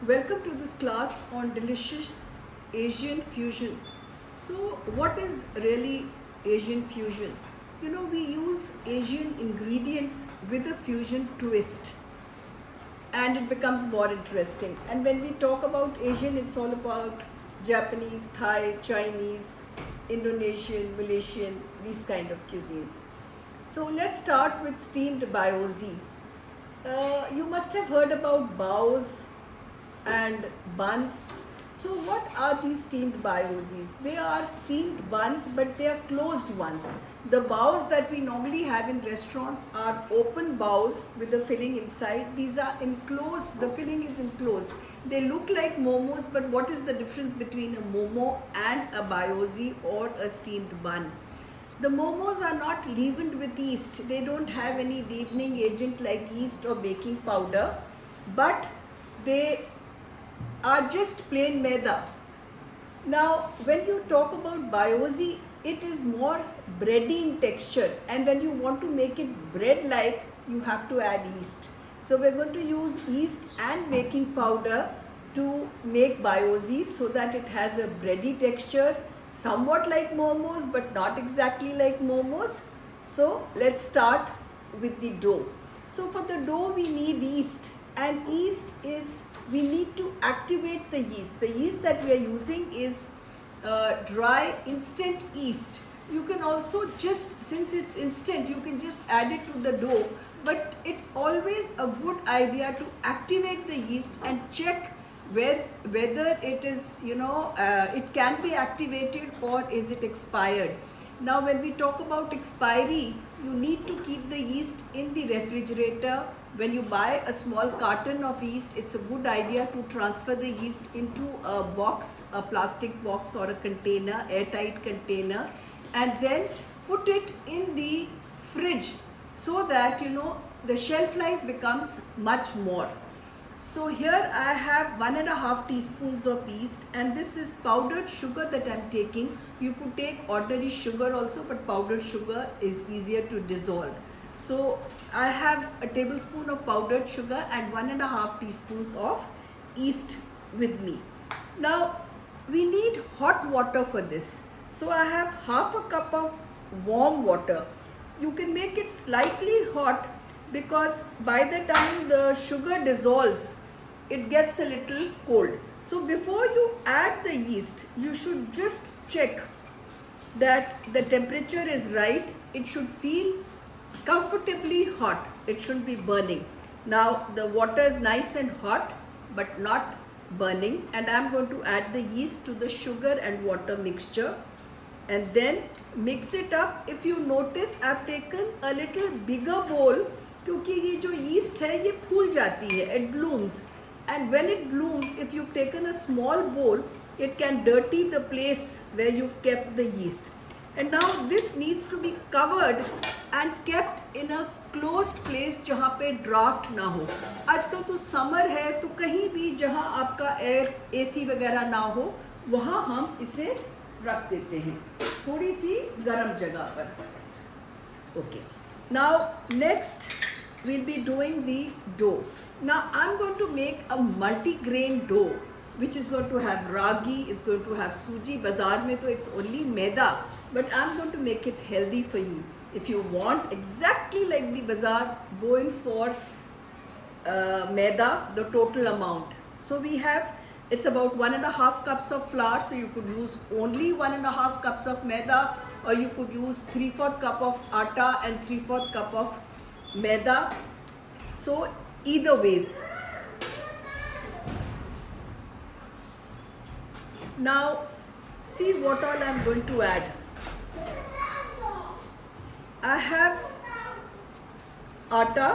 Welcome to this class on delicious Asian fusion. So, what is really Asian fusion? We use Asian ingredients with a fusion twist and it becomes more interesting. And when we talk about Asian, it's all about Japanese, Thai, Chinese, Indonesian, Malaysian, these kind of cuisines. So, let's start with steamed BAOZI. You must have heard about baos and buns. So what are these steamed BAOZIs? They are steamed buns, but they are closed ones. The baos that we normally have in restaurants are open baos with the filling inside. These are enclosed, the filling is enclosed. They look like momos, but what is the difference between a momo and a BAOZI or a steamed bun? The momos are not leavened with yeast. They don't have any leavening agent like yeast or baking powder, but they are just plain Maida. Now, when you talk about BAOZI, it is more bready in texture, and when you want to make it bread-like, you have to add yeast. So we're going to use yeast and baking powder to make BAOZI so that it has a bready texture, somewhat like momos but not exactly like momos. So let's start with the dough. So for the dough we need yeast, and yeast is, we need to activate the yeast. The yeast that we are using is dry instant yeast. You can also just, since it's instant, you can just add it to the dough, but it's always a good idea to activate the yeast and check whether it is, it can be activated or is it expired. Now when we talk about expiry, you need to keep the yeast in the refrigerator. When you buy a small carton of yeast, it's a good idea to transfer the yeast into a box, a plastic box or a container, airtight container, and then put it in the fridge so that the shelf life becomes much more. So here I have 1.5 teaspoons of yeast, and this is powdered sugar that I'm taking. You could take ordinary sugar also, but powdered sugar is easier to dissolve. So I have a tablespoon of powdered sugar and 1.5 teaspoons of yeast with me. Now we need hot water for this. So I have half a cup of warm water. You can make it slightly hot because by the time the sugar dissolves, it gets a little cold. So before you add the yeast, you should just check that the temperature is right. It should feel comfortably hot. It shouldn't be burning. Now the water is nice and hot but not burning, and I'm going to add the yeast to the sugar and water mixture and then mix it up. If you notice, I've taken a little bigger bowl क्योंकि ये जो yeast है ये फूल जाती है, it blooms, and when it blooms, if you've taken a small bowl, it can dirty the place where you've kept the yeast. And now this needs to be covered and kept in a closed place जहाँ पे draft ना हो. आजकल तो summer है, तो कहीं भी जहाँ आपका air AC वगैरह ना हो, वहाँ हम इसे रख देते हैं थोड़ी सी गर्म जगह पर. Okay. Now next we'll be doing the dough. Now I'm going to make a multi-grain dough which is going to have ragi, it's going to have suji. Bazaar mein to it's only maida, but I'm going to make it healthy for you. If you want exactly like the bazaar, go in for maida, the total amount. So we have, it's about 1.5 cups of flour, so you could use only 1.5 cups of maida, or you could use 3/4 cup of atta and 3/4 cup of maida. So either ways. Now see what all I'm going to add. I have atta,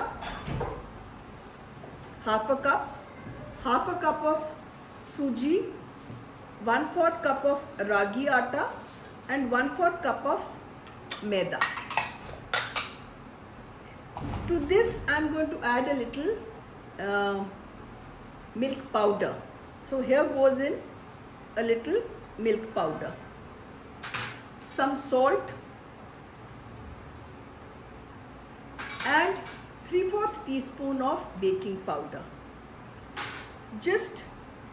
half a cup of suji, 1/4 cup of ragi atta, and 1/4 cup of maida. To this I'm going to add a little milk powder. So here goes in a little milk powder, some salt, and 3/4 teaspoon of baking powder. Just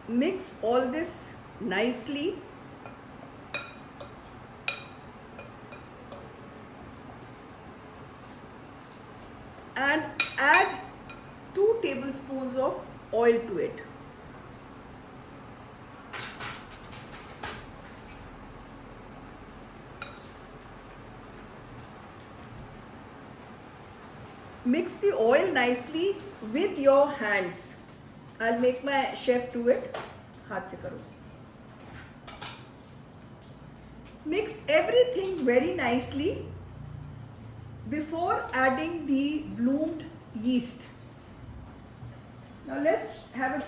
mix all this nicely. And add 2 tablespoons of oil to it. Mix the oil nicely with your hands. I'll make my chef do it. हाथ से करो. Mix everything very nicely before adding the bloomed yeast. Now let's have a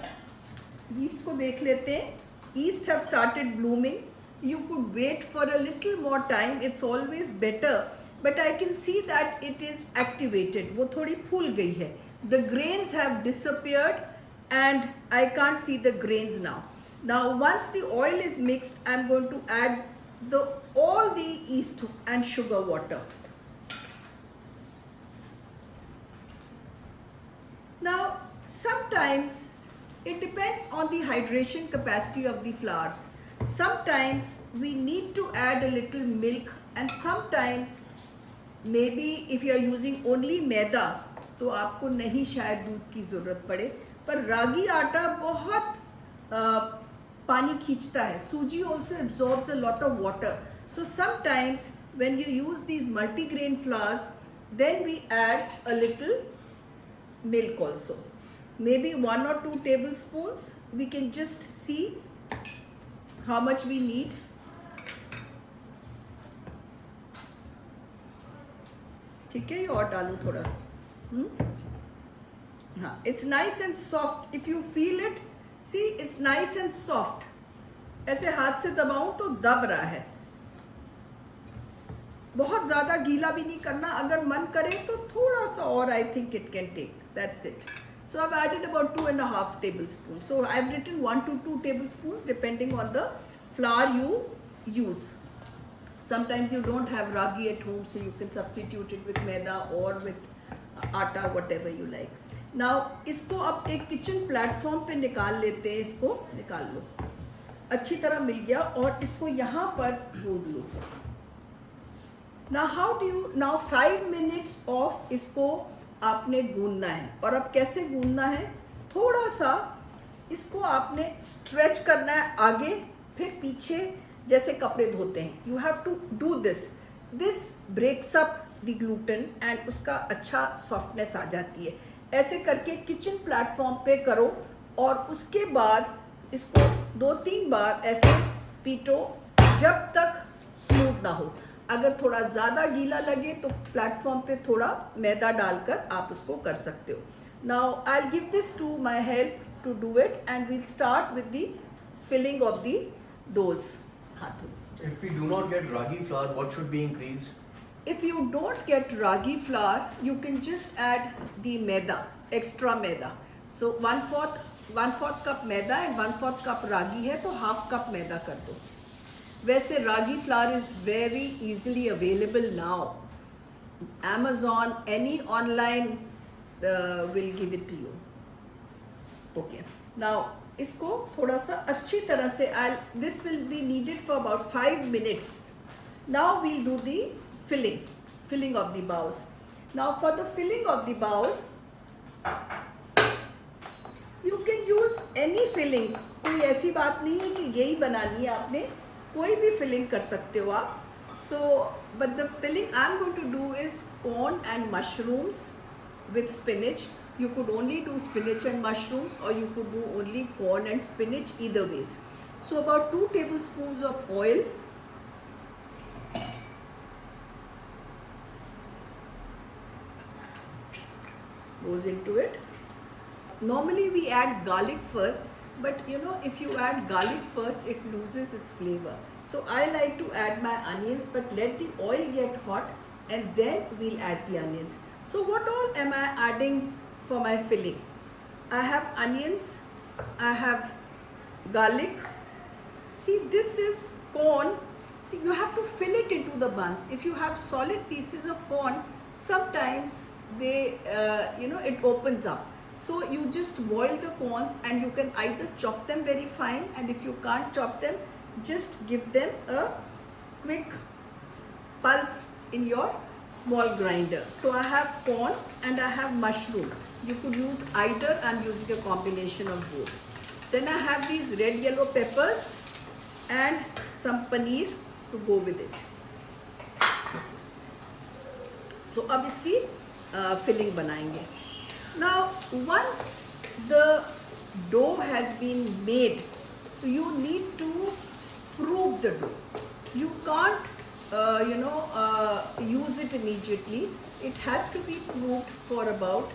yeast को देख लेते हैं. Yeast have started blooming. You could wait for a little more time. It's always better. But I can see that it is activated. वो थोड़ी फूल गई है. The grains have disappeared and I can't see the grains now. Now once the oil is mixed, I'm going to add all the yeast and sugar water. Now sometimes it depends on the hydration capacity of the flours. Sometimes we need to add a little milk, and sometimes maybe if you are using only मैदा तो आपको नहीं शायद दूध की ज़रूरत पड़े. पर रागी आटा बहुत पानी खींचता है. Suji also absorbs a lot of water. So sometimes when you use these multigrain flours, then we add a little milk also. Maybe 1 or 2 tablespoons. We can just see how much we need. ठीक है, ये और डालूं थोड़ा सा. हाँ, it's nice and soft. If you feel it, see, it's nice and soft. ऐसे हाथ से दबाऊं तो दब रहा है. बहुत ज़्यादा गीला भी नहीं करना. अगर मन करे तो थोड़ा सा और I think it can take. That's it. So I've added about 2.5 tablespoons. So I've written 1 to 2 tablespoons depending on the flour you use. Sometimes you don't have ragi at home, so you can substitute it with maida or with atta, whatever you like. Now इसको अब एक kitchen platform पे निकाल लेते हैं. इसको निकाल लो. अच्छी तरह मिल गया और इसको यहाँ पर गूंद लो. Now how do you, now 5 minutes of इसको आपने गूंदना है. और अब कैसे गूंदना है? थोड़ा सा इसको आपने स्ट्रेच करना है आगे फिर पीछे, जैसे कपड़े धोते हैं. You have to do this breaks up the gluten and उसका अच्छा सॉफ्टनेस आ जाती है. ऐसे करके किचन प्लेटफॉर्म पे करो और उसके बाद इसको 2-3 बार ऐसे पीटो जब तक स्मूथ ना हो. अगर थोड़ा ज़्यादा गीला लगे तो प्लेटफॉर्म पे थोड़ा मैदा डालकर आप उसको कर सकते हो. Now I will give this to my help to do it and we'll start with the filling of the dough. If we do not get ragi flour, what should be increased? If you don't get ragi flour, you can just add the maida, extra maida. So 1/4 cup maida and 1/4 cup ragi है तो half cup maida कर दो. वैसे ragi flour is very easily available now. Amazon, any online will give it to you. Okay. Now इसको थोड़ा सा अच्छी तरह से this will be needed for about 5 minutes. Now we'll do the filling of the baos. Now for the filling of the baos, you can use any filling. कोई ऐसी बात नहीं है कि यही बनानी है आपने. कोई भी filling कर सकते हो आप. So but the filling I'm going to do is corn and mushrooms with spinach. You could only do spinach and mushrooms, or you could do only corn and spinach, either ways. So about 2 tablespoons of oil. Goes into it. Normally we add garlic first, but you know, if you add garlic first, it loses its flavor. So I like to add my onions, but let the oil get hot and then we'll add the onions. So what all am I adding for my filling? I have onions, I have garlic. See, this is corn. See, you have to fill it into the buns. If you have solid pieces of corn, sometimes they, it opens up. So you just boil the corns and you can either chop them very fine, and if you can't chop them, just give them a quick pulse in your small grinder. So I have corn and I have mushroom. You could use either, I'm using a combination of both. Then I have these red yellow peppers and some paneer to go with it. So अब इसकी filling बनाएंगे. Now once the dough has been made, you need to prove the dough. You can't use it immediately. It has to be proved for about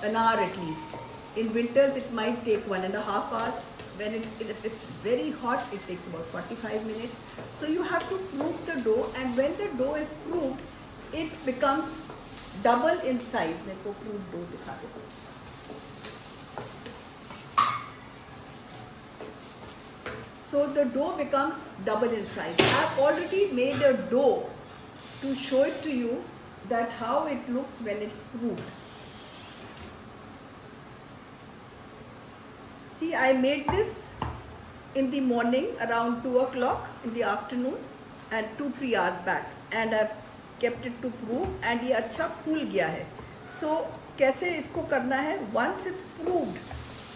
an hour at least. In winters it might take 1.5 hours. When if it's very hot, it takes about 45 minutes. So you have to prove the dough, and when the dough is proved, it becomes double in size. मेरे को proved dough दिखा दो. So the dough becomes double in size. I have already made a dough to show it to you that how it looks when it's proved. See, I made this in the morning around 2 o'clock in the afternoon and 2-3 hours back, and I've kept it to prove, and ये अच्छा फूल गया है. So कैसे इसको करना है? Once it's proved,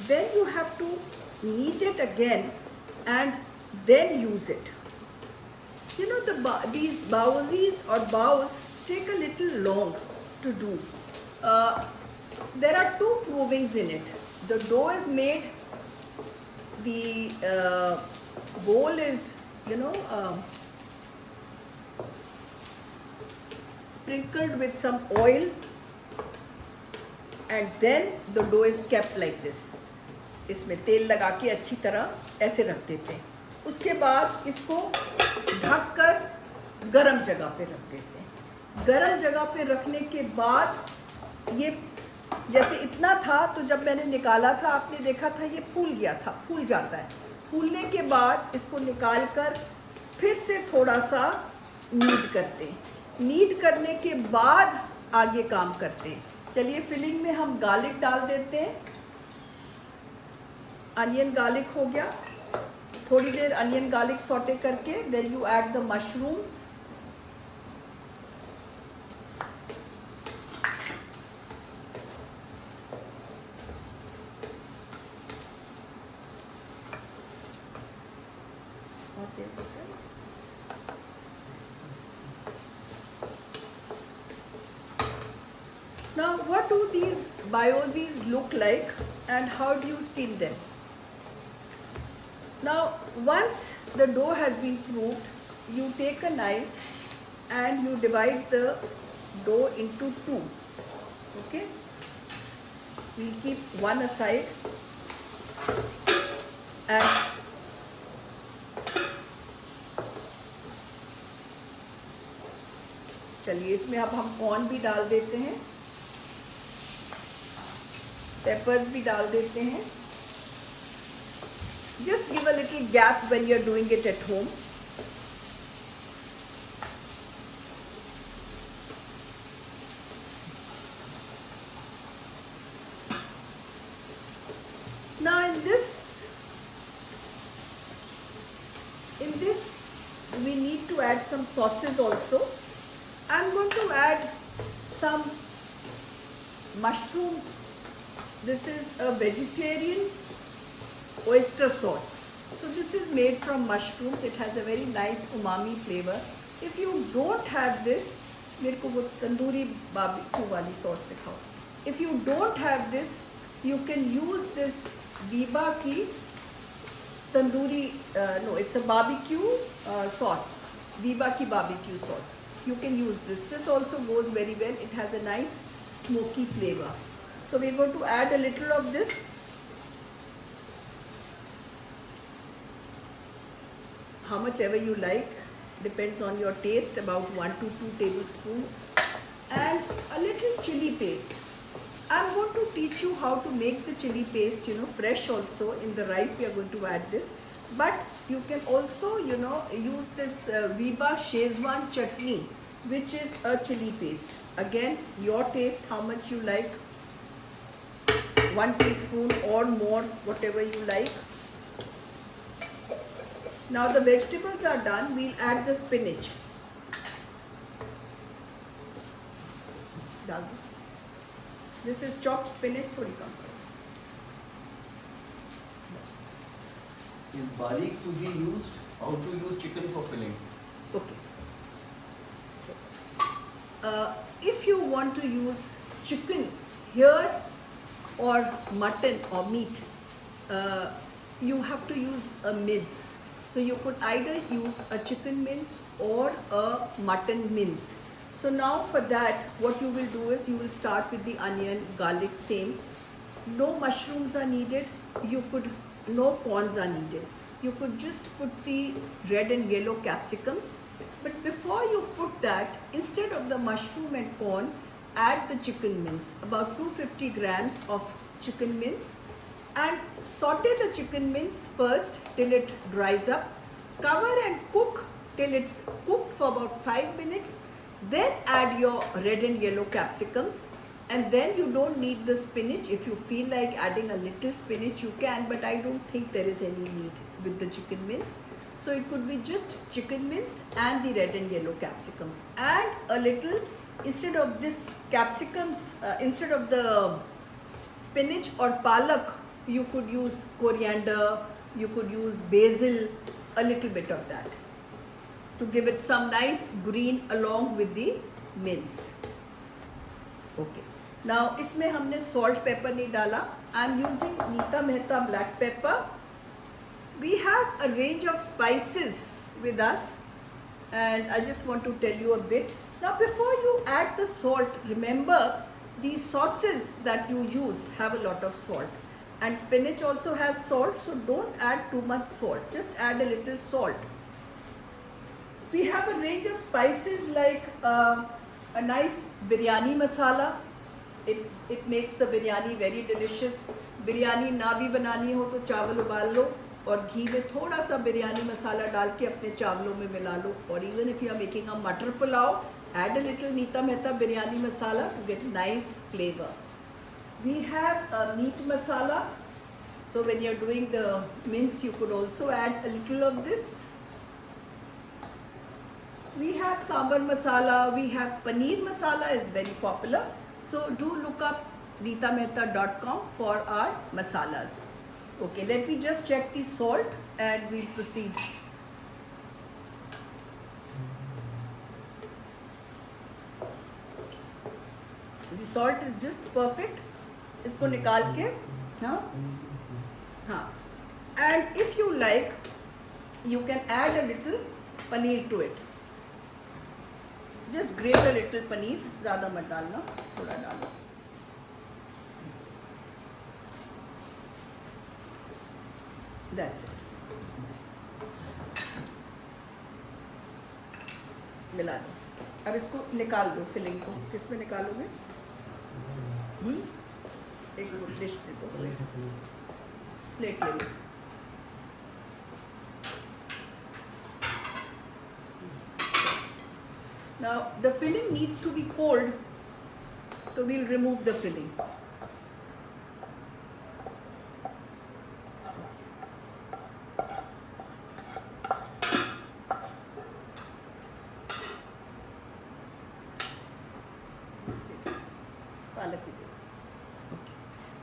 then you have to knead it again and then use it. You know, these BAOZIs or baos take a little long to do. There are 2 provings in it. The dough is made, the bowl is, sprinkled with some oil, and then the dough is kept like this. इसमें तेल लगा के अच्छी तरह ऐसे रख देते हैं. उसके बाद इसको ढक कर गरम जगह पे रख देते हैं. गरम जगह पे रखने के बाद ये जैसे इतना था, तो जब मैंने निकाला था आपने देखा था ये फूल गया था, फूल जाता है. फूलने के बाद इसको निकाल कर फिर से थोड़ा सा नीड करते हैं. नीड करने के बाद आगे काम करते हैं. चलिए फिलिंग में हम गार्लिक डाल देते हैं. अनियन गार्लिक हो गया. थोड़ी देर अनियन गार्लिक सॉटे करके then you add the mushrooms. Now what do these BAOZIs look like and how do you steam them? Now once the dough has been proved, you take a knife and you divide the dough into 2. Okay? We'll keep one aside and चलिए इसमें अब हम corn भी डाल देते हैं, papers भी डाल देते हैं. Just give a little gap when you're doing it at home. Now in this we need to add some sauces also. I'm going to add some mushroom. This is a vegetarian oyster sauce. So this is made from mushrooms. It has a very nice umami flavor. If you don't have this, मेरे को वो tandoori barbecue वाली sauce दिखाओ. If you don't have this, you can use this Biba की tandoori no, it's a barbecue sauce. Biba की barbecue sauce. You can use this. This also goes very well. It has a nice smoky flavor. So we're going to add a little of this. How much ever you like, depends on your taste, about 1 to 2 tablespoons. And a little chili paste. I'm going to teach you how to make the chili paste, fresh also. In the rice we are going to add this. But you can also, use this Biba Szechuan chutney, which is a chili paste. Again, your taste, how much you like. 1 teaspoon or more, whatever you like. Now the vegetables are done, we'll add the spinach. डाल दो. This is chopped spinach, थोड़ी कम करो. Is barik suji used? How to use chicken for filling? Okay. If you want to use chicken here or mutton or meat, you have to use a mince. So you could either use a chicken mince or a mutton mince. So now for that, what you will do is you will start with the onion, garlic, same. No mushrooms are needed. No prawns are needed. You could just put the red and yellow capsicums. But before you put that, instead of the mushroom and corn, add the chicken mince, about 250 grams of chicken mince, and saute the chicken mince first till it dries up. Cover and cook till it's cooked for about 5 minutes. Then add your red and yellow capsicums, and then you don't need the spinach. If you feel like adding a little spinach, you can, but I don't think there is any need with the chicken mince. So it could be just chicken mince and the red and yellow capsicums. And a little, instead of this capsicums, instead of the spinach or palak, you could use coriander, you could use basil, a little bit of that, to give it some nice green along with the mince. Okay. Now इसमें हमने salt pepper नहीं डाला. I'm using Nita Mehta black pepper. We have a range of spices with us, and I just want to tell you a bit. Now before you add the salt, remember the sauces that you use have a lot of salt, and spinach also has salt, so don't add too much salt, just add a little salt. We have a range of spices like a nice biryani masala. It makes the biryani very delicious. Biryani ना भी बनानी हो तो चावल उबाल लो और घी में थोड़ा सा बिरयानी मसाला डाल के अपने चावलों में मिला लो. और even if you are making a मटर pulao, add a little Nita Mehta biryani masala to get nice flavor. We have a meat masala. So when you are doing the mince, you could also add a little of this. We have sambar masala. We have paneer masala is very popular. So do look up nitamehta.com for our masalas. Okay, let me just check the salt and we'll proceed. The salt is just perfect. इसको निकाल के, हाँ. And if you like, you can add a little paneer to it. Just grate a little paneer, ज़्यादा मत डालना, थोड़ा डालो. That's it. मिला दो. अब इसको निकाल दो फिलिंग को. किस में निकालोगे? एक डिश दे दो. प्लेट ले लो. Now the filling needs to be cold, so we'll remove the filling.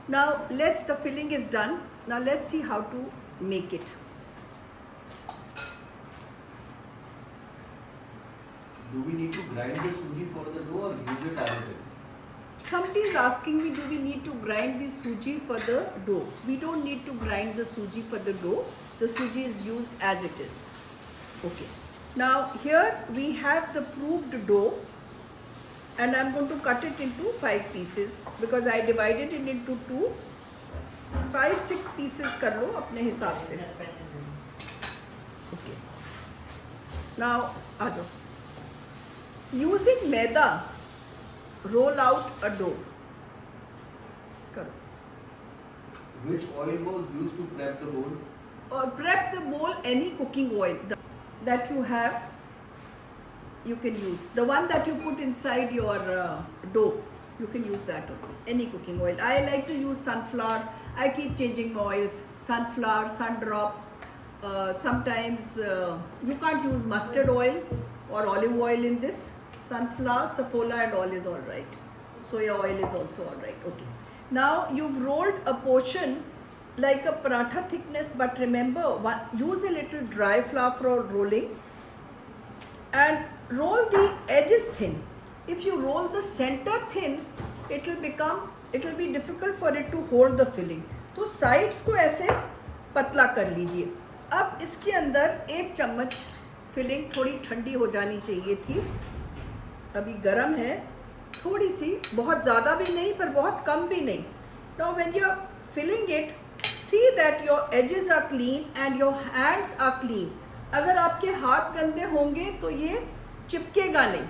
Now the filling is done. Now let's see how to make it. Do we need to grind the suji for the dough or use it as it is? Somebody is asking me, do we need to grind the suji for the dough? We don't need to grind the suji for the dough. The suji is used as it is. Okay. Now here we have the proved dough, and I'm going to cut it into 5 pieces because I divided it into 2. 5-6 pieces कर लो अपने हिसाब से. Okay. Now आ जाओ. Using maida, roll out a dough. करो. Which oil was used to prep the bowl? Or prep the bowl, any cooking oil that you have, you can use. The one that you put inside your dough, You can use that only, any cooking oil. I like to use sunflower. I keep changing my oils. Sunflower, sun drop. Sometimes you can't use mustard oil or olive oil in this. Sunflower, safflower and all is all right. Soya oil is also all right. Okay. Now you've rolled a portion like a paratha thickness, but remember, use a little dry flour for rolling and roll the edges thin. If you roll the center thin, it will be difficult for it to hold the filling. तो sides को ऐसे पतला कर लीजिए. अब इसके अंदर 1 चम्मच फिलिंग, थोड़ी ठंडी हो जानी चाहिए थी, अभी गर्म है थोड़ी सी, बहुत ज़्यादा भी नहीं पर बहुत कम भी नहीं. Now when you are filling it, see that your edges are clean and your hands are clean. अगर आपके हाथ गंदे होंगे तो ये चिपकेगा नहीं.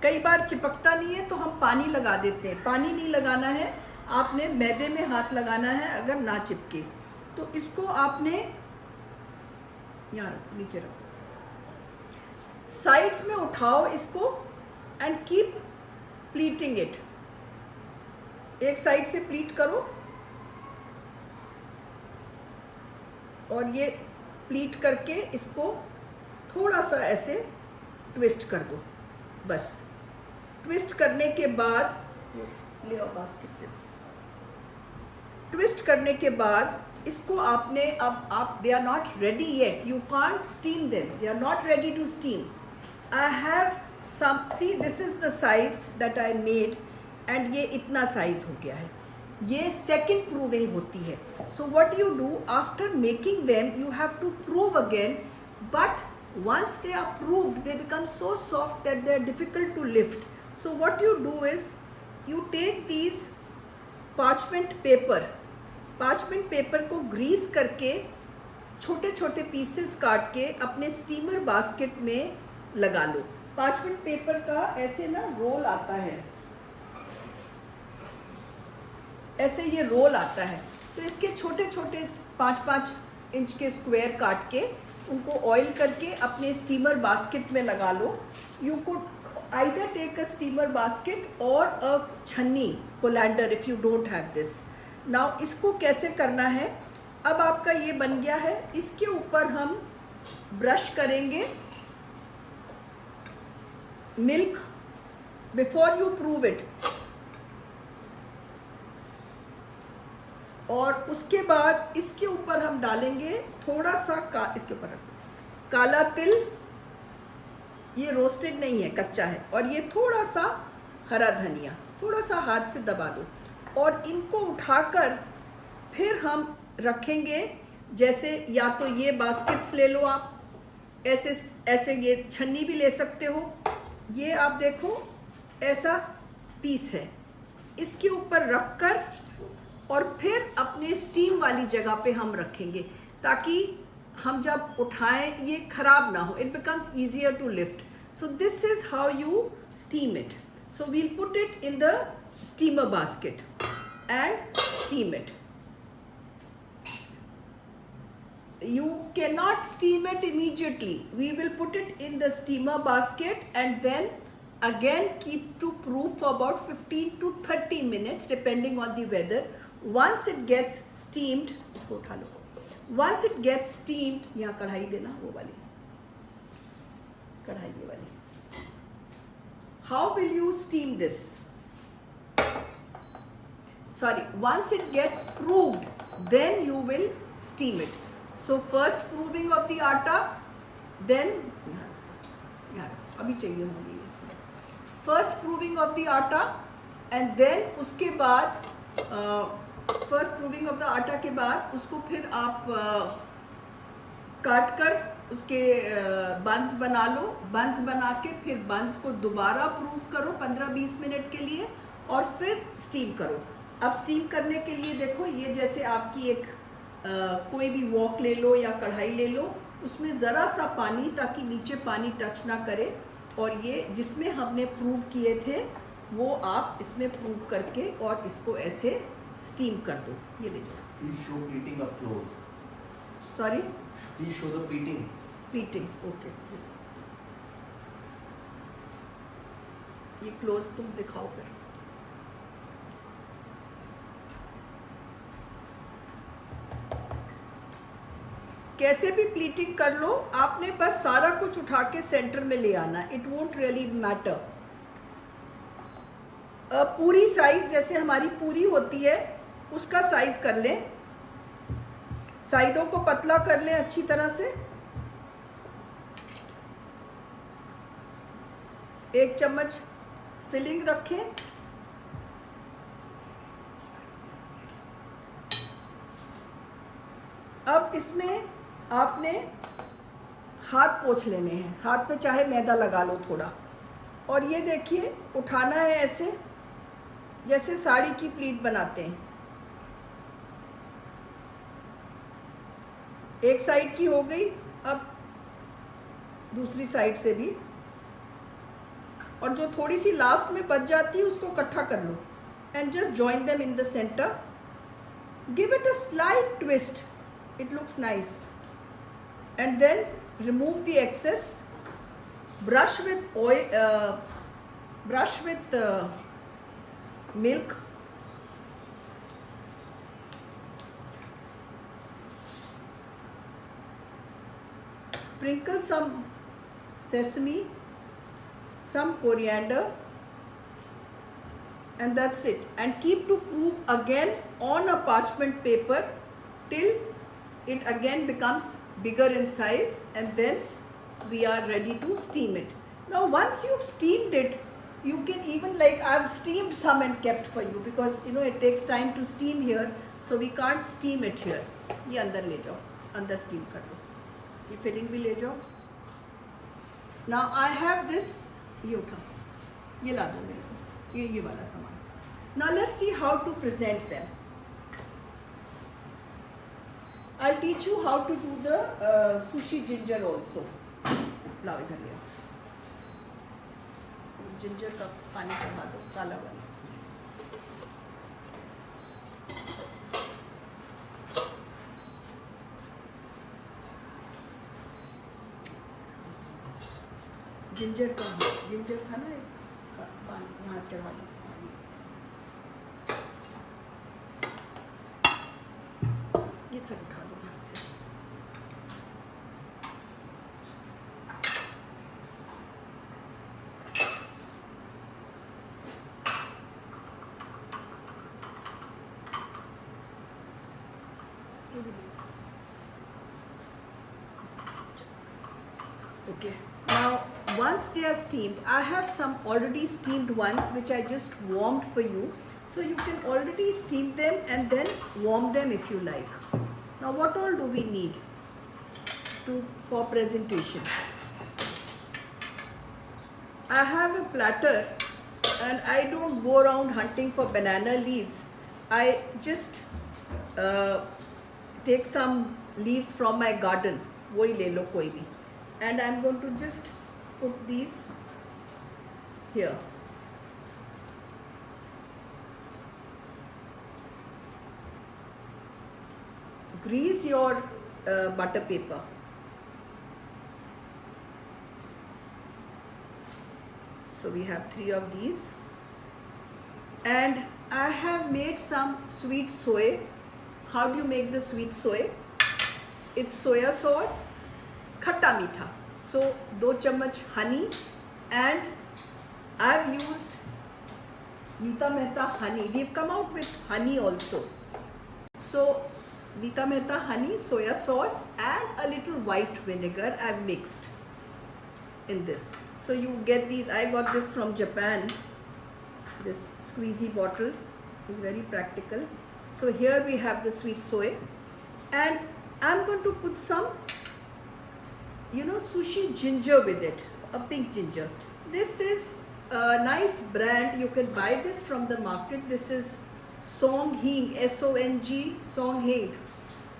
कई बार चिपकता नहीं है तो हम पानी लगा देते हैं. पानी नहीं लगाना है, आपने मैदे में हाथ लगाना है अगर ना चिपके. तो इसको आपने यहाँ रखो, नीचे रखो, साइड्स में उठाओ इसको एंड कीप प्लीटिंग इट. एक साइड से प्लीट करो और ये प्लीट करके इसको थोड़ा सा ऐसे ट्विस्ट कर दो. बस ट्विस्ट करने के बाद ले आओ बास्केट. ट्विस्ट करने के बाद इसको आपने, अब आप, they are not ready yet, you can't steam them, they are not ready to steam. I have some, see this is the size that I made and ये इतना साइज हो गया है. ये सेकेंड प्रूविंग होती है. So what you do after making them, you have to prove again, but once they are proved they become so soft that they are difficult to lift. So what you do is you take these parchment paper को grease करके छोटे छोटे pieces काट के अपने steamer basket में लगा लो. parchment paper का ऐसे ना रोल आता है, ऐसे ये रोल आता है. तो इसके छोटे छोटे 5-5 इंच के स्क्वायर काट के उनको ऑयल करके अपने स्टीमर बास्केट में लगा लो. You could either take a steamer basket और अ छन्नी, colander, if you don't have this. Now इसको कैसे करना है, अब आपका ये बन गया है. इसके ऊपर हम ब्रश करेंगे milk before you prove it, और उसके बाद इसके ऊपर हम डालेंगे थोड़ा सा इसके ऊपर काला तिल. ये रोस्टेड नहीं है, कच्चा है. और ये थोड़ा सा हरा धनिया, थोड़ा सा हाथ से दबा दो. और इनको उठाकर फिर हम रखेंगे, जैसे या तो ये बास्केट्स ले लो आप, ऐसे ऐसे ये छन्नी भी ले सकते हो. ये आप देखो ऐसा पीस है, इसके ऊपर रखकर और फिर अपने स्टीम वाली जगह पे हम रखेंगे, ताकि हम जब उठाएं ये खराब ना हो. It becomes easier to lift. So this is how you steam it. So we'll put it in the steamer basket and steam it. You cannot steam it immediately. We will put it in the steamer basket and then again keep to proof for about 15 to 30 minutes depending on the weather. Once it gets steamed, इसको उठा लो. Once it gets steamed, यहाँ कढ़ाई देना, वो वाली कढ़ाई, ये वाली. How will you steam this? Sorry, once it gets proved, then you will steam it. So first proving of the atta, then अभी चाहिए होंगी. First proving of the atta and then उसके बाद फर्स्ट प्रूविंग ऑफ द आटा के बाद उसको फिर आप काट कर उसके बंस बना लो. बंस बना के फिर बंस को दोबारा प्रूव करो 15-20 मिनट के लिए और फिर स्टीम करो. अब स्टीम करने के लिए देखो, ये जैसे आपकी एक कोई भी वॉक ले लो या कढ़ाई ले लो, उसमें ज़रा सा पानी, ताकि नीचे पानी टच ना करे, और ये जिसमें हमने प्रूव किए थे वो आप इसमें प्रूव करके और इसको ऐसे स्टीम कर दो. ये देखो. Please show pleating up close. Sorry? Please show the pleating. Pleating, okay. ये क्लोज तुम दिखाओ फिर. कैसे भी प्लीटिंग कर लो, आपने बस सारा कुछ उठा के सेंटर में ले आना, इट वोंट रियली मैटर। पूरी साइज जैसे हमारी पूरी होती है उसका साइज कर लें, साइडों को पतला कर लें अच्छी तरह से। 1 चम्मच फिलिंग रखें। अब इसमें आपने हाथ पोंछ लेने हैं, हाथ पे चाहे मैदा लगा लो थोड़ा, और ये देखिए उठाना है ऐसे जैसे साड़ी की प्लीट बनाते हैं। एक साइड की हो गई, अब दूसरी साइड से भी, और जो थोड़ी सी लास्ट में बच जाती है उसको इकट्ठा कर लो and just join them in the centre, give it a slight twist, it looks nice, and then remove the excess, brush with oil, brush with milk, sprinkle some sesame, some coriander, and that's it, and keep to cook again on a parchment paper till it again becomes bigger in size, and then we are ready to steam it. Now once you've steamed it, you can even, like I've steamed some and kept for you because you know it takes time to steam here, so we can't steam it here. ये अंदर ले जाओ, अंदर steam कर दो, ये filling भी ले जाओ. Now I have this, ये उठा, ये ला दो मेरे को, ये वाला सामान. Now let's see how to present them. I'll teach you how to do the sushi ginger also. लाओ इधर ले आओ, जिंजर का पानी चढ़ा दो, काला वाला. जिंजर का, जिंजर था ना एक पानी, यहाँ चढ़ा दो. ये सब उठा दो यहाँ से. Okay, now once they are steamed, I have some already steamed ones which I just warmed for you, so you can already steam them and then warm them if you like. Now what all do we need for presentation? I have a platter and I don't go around hunting for banana leaves. I just take some leaves from my garden, वही ले लो कोई भी, and I'm going to just put these here. Grease your butter paper. So we have 3 of these, and I have made some sweet soy. How do you make the sweet soy? It's soya sauce, khatta meetha. So 2 chammach honey, and I've used Nita Mehta honey. We've come out with honey also. So Nita Mehta honey, soya sauce, and a little white vinegar I've mixed in this. So you get these, I got this from Japan. This squeezy bottle is very practical. So here we have the sweet soy, and I'm going to put some, you know, sushi ginger with it, a pink ginger. This is a nice brand, you can buy this from the market. This is Song Hing, S-O-N-G, Song Hing.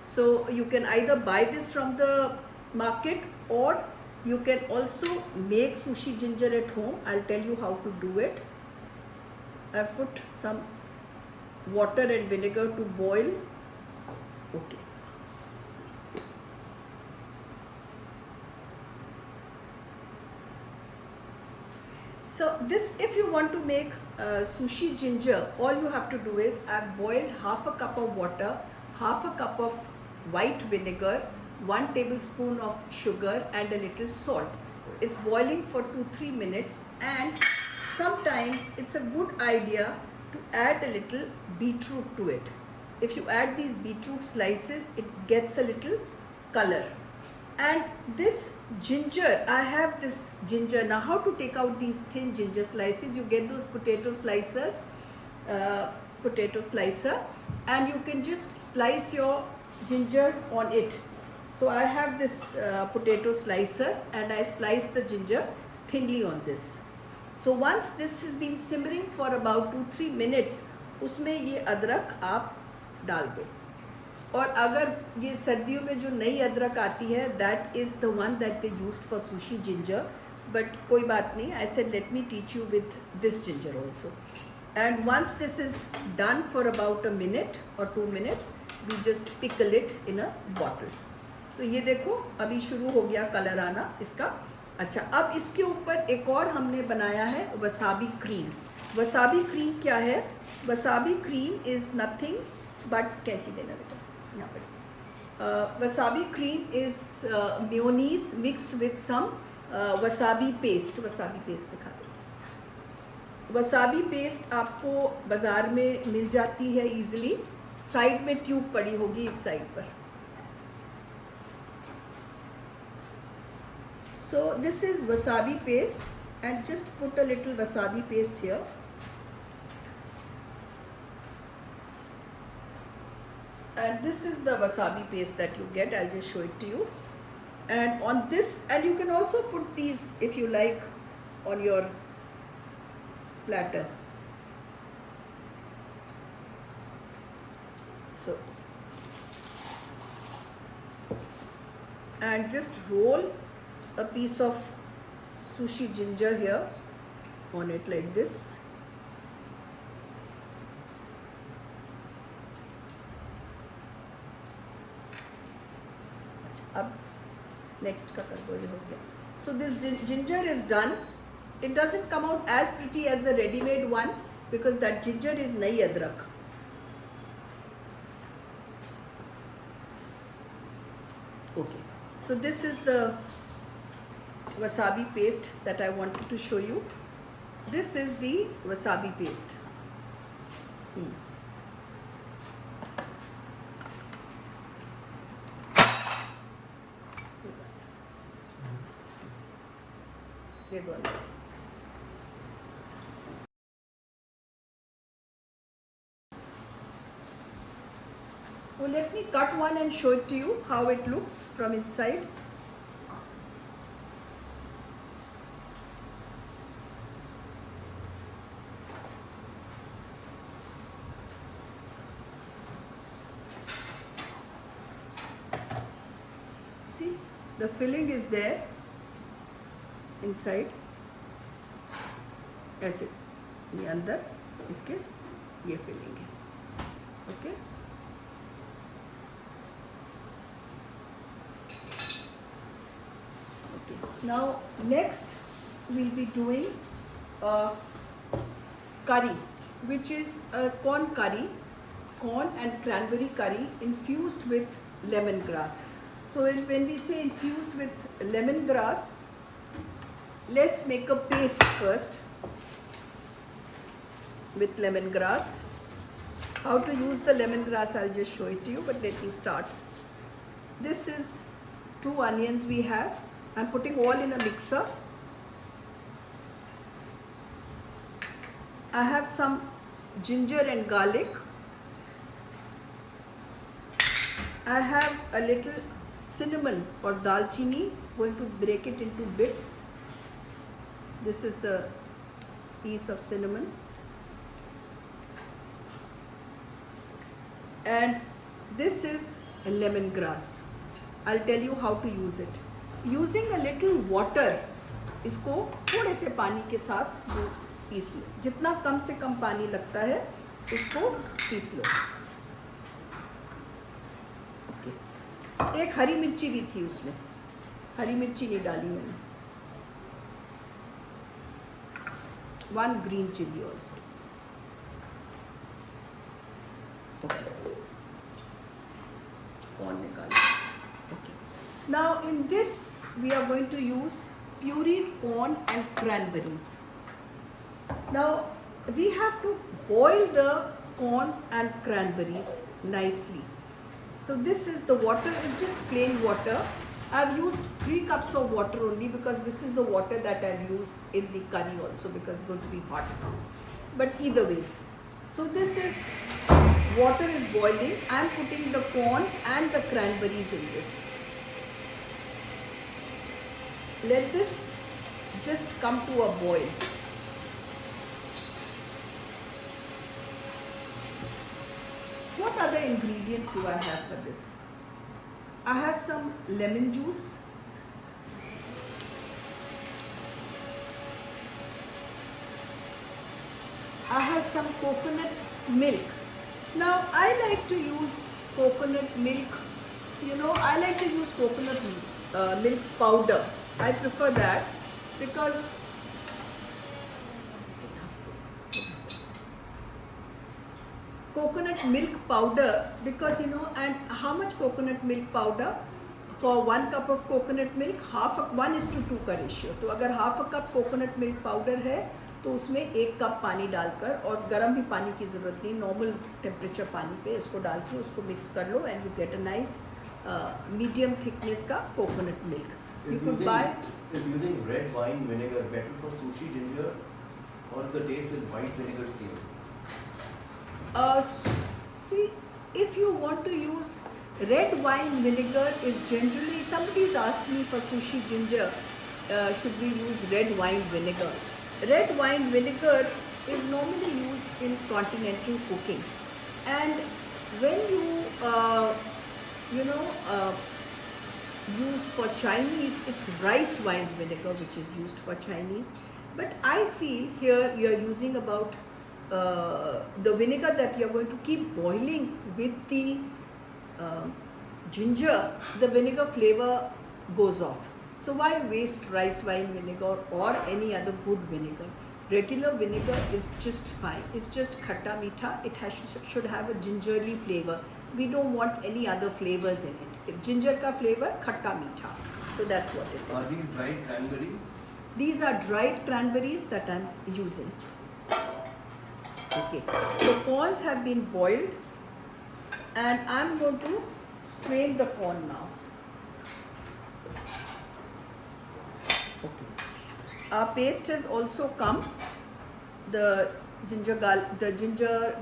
So you can either buy this from the market, or you can also make sushi ginger at home. I'll tell you how to do it. I've put some water and vinegar to boil. Okay. So this, if you want to make sushi ginger, all you have to do is, I've boiled half a cup of water, half a cup of white vinegar, 1 tablespoon of sugar and a little salt. It's boiling for 2-3 minutes, and sometimes it's a good idea to add a little beetroot to it. If you add these beetroot slices, it gets a little color. And this ginger, I have this ginger. Now how to take out these thin ginger slices? You get those potato slicers, potato slicer, and you can just slice your ginger on it. So I have this potato slicer, and I slice the ginger thinly on this. So once this has been simmering for about 2-3 minutes, उसमें ये अदरक आप डाल दो. और अगर ये सर्दियों में जो नई अदरक आती है, that is the one that they used for sushi ginger, but कोई बात नहीं, I said let me teach you with this ginger also. And once this is done for about a minute और 2 minutes, we just pickle it in a bottle. तो ये देखो अभी शुरू हो गया कलर आना इसका. अच्छा, अब इसके ऊपर एक और हमने बनाया है वसाबी क्रीम. वसाबी क्रीम क्या है? Wasabi cream is nothing but, कैंची देना बेटा यहाँ पर. Wasabi cream is mayonnaise mixed with some wasabi paste. Wasabi paste दिखा दो. वसाबी पेस्ट आपको बाज़ार में मिल जाती है ईजिली. साइड में ट्यूब पड़ी होगी इस साइड पर. So this is wasabi paste, and just put a little wasabi paste here. And this is the wasabi paste that you get. I'll just show it to you. And on this, and you can also put these if you like on your platter. So, and just roll a piece of sushi ginger here on it like this. अब next का कर दो, ये हो गया. So this ginger is done. It doesn't come out as pretty as the ready-made one because that ginger is नई अदरक. Okay. So this is the wasabi paste that I wanted to show you. This is the wasabi paste. ये दो. Well, let me cut one and show it to you how it looks from inside. See, the filling is there inside. ऐसे ये अंदर इसके ये filling है. Okay. Now next we'll be doing a curry, which is a corn curry, corn and cranberry curry infused with lemongrass. So when we say infused with lemongrass, let's make a paste first with lemongrass. How to use the lemongrass I'll just show it to you, but let me start. This is 2 onions we have. I'm putting all in a mixer. I have some ginger and garlic. I have a little cinnamon or dalchini. Going to break it into bits. This is the piece of cinnamon. And this is a lemongrass. I'll tell you how to use it. Using a little water, इसको थोड़े से पानी के साथ piece लो. जितना कम से कम पानी लगता है इसको पीस लो. ओके. एक हरी मिर्ची भी थी उसमें. हरी मिर्ची नहीं डाली मैंने. 1 green chili also. ओके. कौन निकाल. Okay. Now in this we are going to use pureed corn and cranberries. Now we have to boil the corns and cranberries nicely. So this is the water, is just plain water. I've used 3 cups of water only because this is the water that I'll use in the curry also, because it's going to be hot. But either ways. So this is, water is boiling. I'm putting the corn and the cranberries in this. Let this just come to a boil. What other ingredients do I have for this? I have some lemon juice. I have some coconut milk. Now I like to use coconut milk. You know, I like to use coconut milk powder. I prefer that because coconut milk powder, because you know, and how much coconut milk powder? For 1 cup of coconut milk, 1:2 का ratio. तो अगर half a cup coconut milk powder है तो उसमें 1 cup पानी डालकर, और गर्म भी पानी की ज़रूरत नहीं, नॉर्मल टेम्परेचर पानी पे इसको डाल के उसको मिक्स कर लो and you get a nice medium thickness का coconut milk. You could buy. Is using red wine vinegar better for sushi ginger, or is the taste with white vinegar same? See, if you want to use red wine vinegar, is generally, somebody's asked me for sushi ginger, should we use red wine vinegar? Red wine vinegar is normally used in continental cooking, and when you use for Chinese, it's rice wine vinegar which is used for Chinese. But I feel here you are using about the vinegar that you are going to keep boiling with the ginger, the vinegar flavor goes off. So why waste rice wine vinegar or any other good vinegar? Regular vinegar is just fine. It's just khatta meetha. It should have a gingerly flavor. We don't want any other flavors in it. Ginger ka flavor, khatta meetha. So that's what it is. Are these dried cranberries? These are dried cranberries that I'm using. Okay, so corns have been boiled and I'm going to strain the corn now. Okay, our paste has also come. The ginger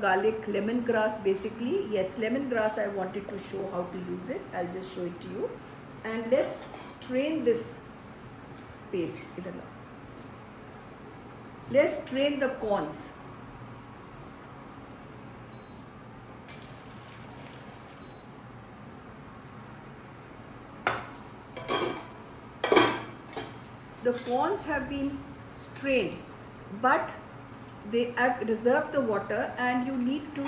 garlic lemongrass, basically. Yes, lemongrass, I wanted to show how to use it. I'll just show it to you. And let's strain this paste. Let's strain the corns. The corns have been strained, but they have reserved the water, and you need to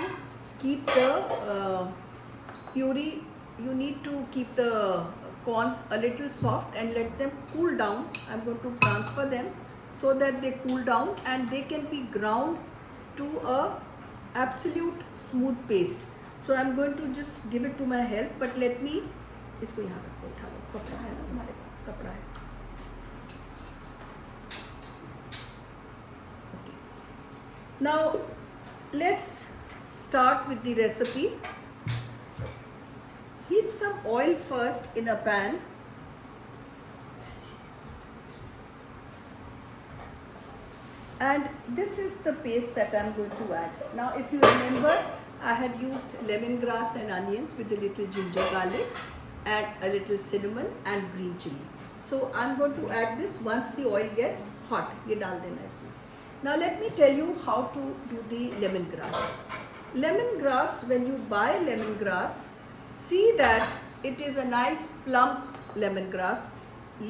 keep the puree. You need to keep the corns a little soft and let them cool down. I'm going to transfer them so that they cool down and they can be ground to a absolute smooth paste. So I'm going to just give it to my help, but let me. इसको यहाँ रखो, उठा लो, कपड़ा है ना तुम्हारे पास, कपड़ा है. Now let's start with the recipe. Heat some oil first in a pan. And this is the paste that I'm going to add. Now if you remember, I had used lemongrass and onions with a little ginger garlic and a little cinnamon and green chili. So I'm going to add this once the oil gets hot. ये डाल देना इसमें. Now let me tell you how to do the lemongrass. Lemongrass, when you buy lemongrass, see that it is a nice plump lemongrass.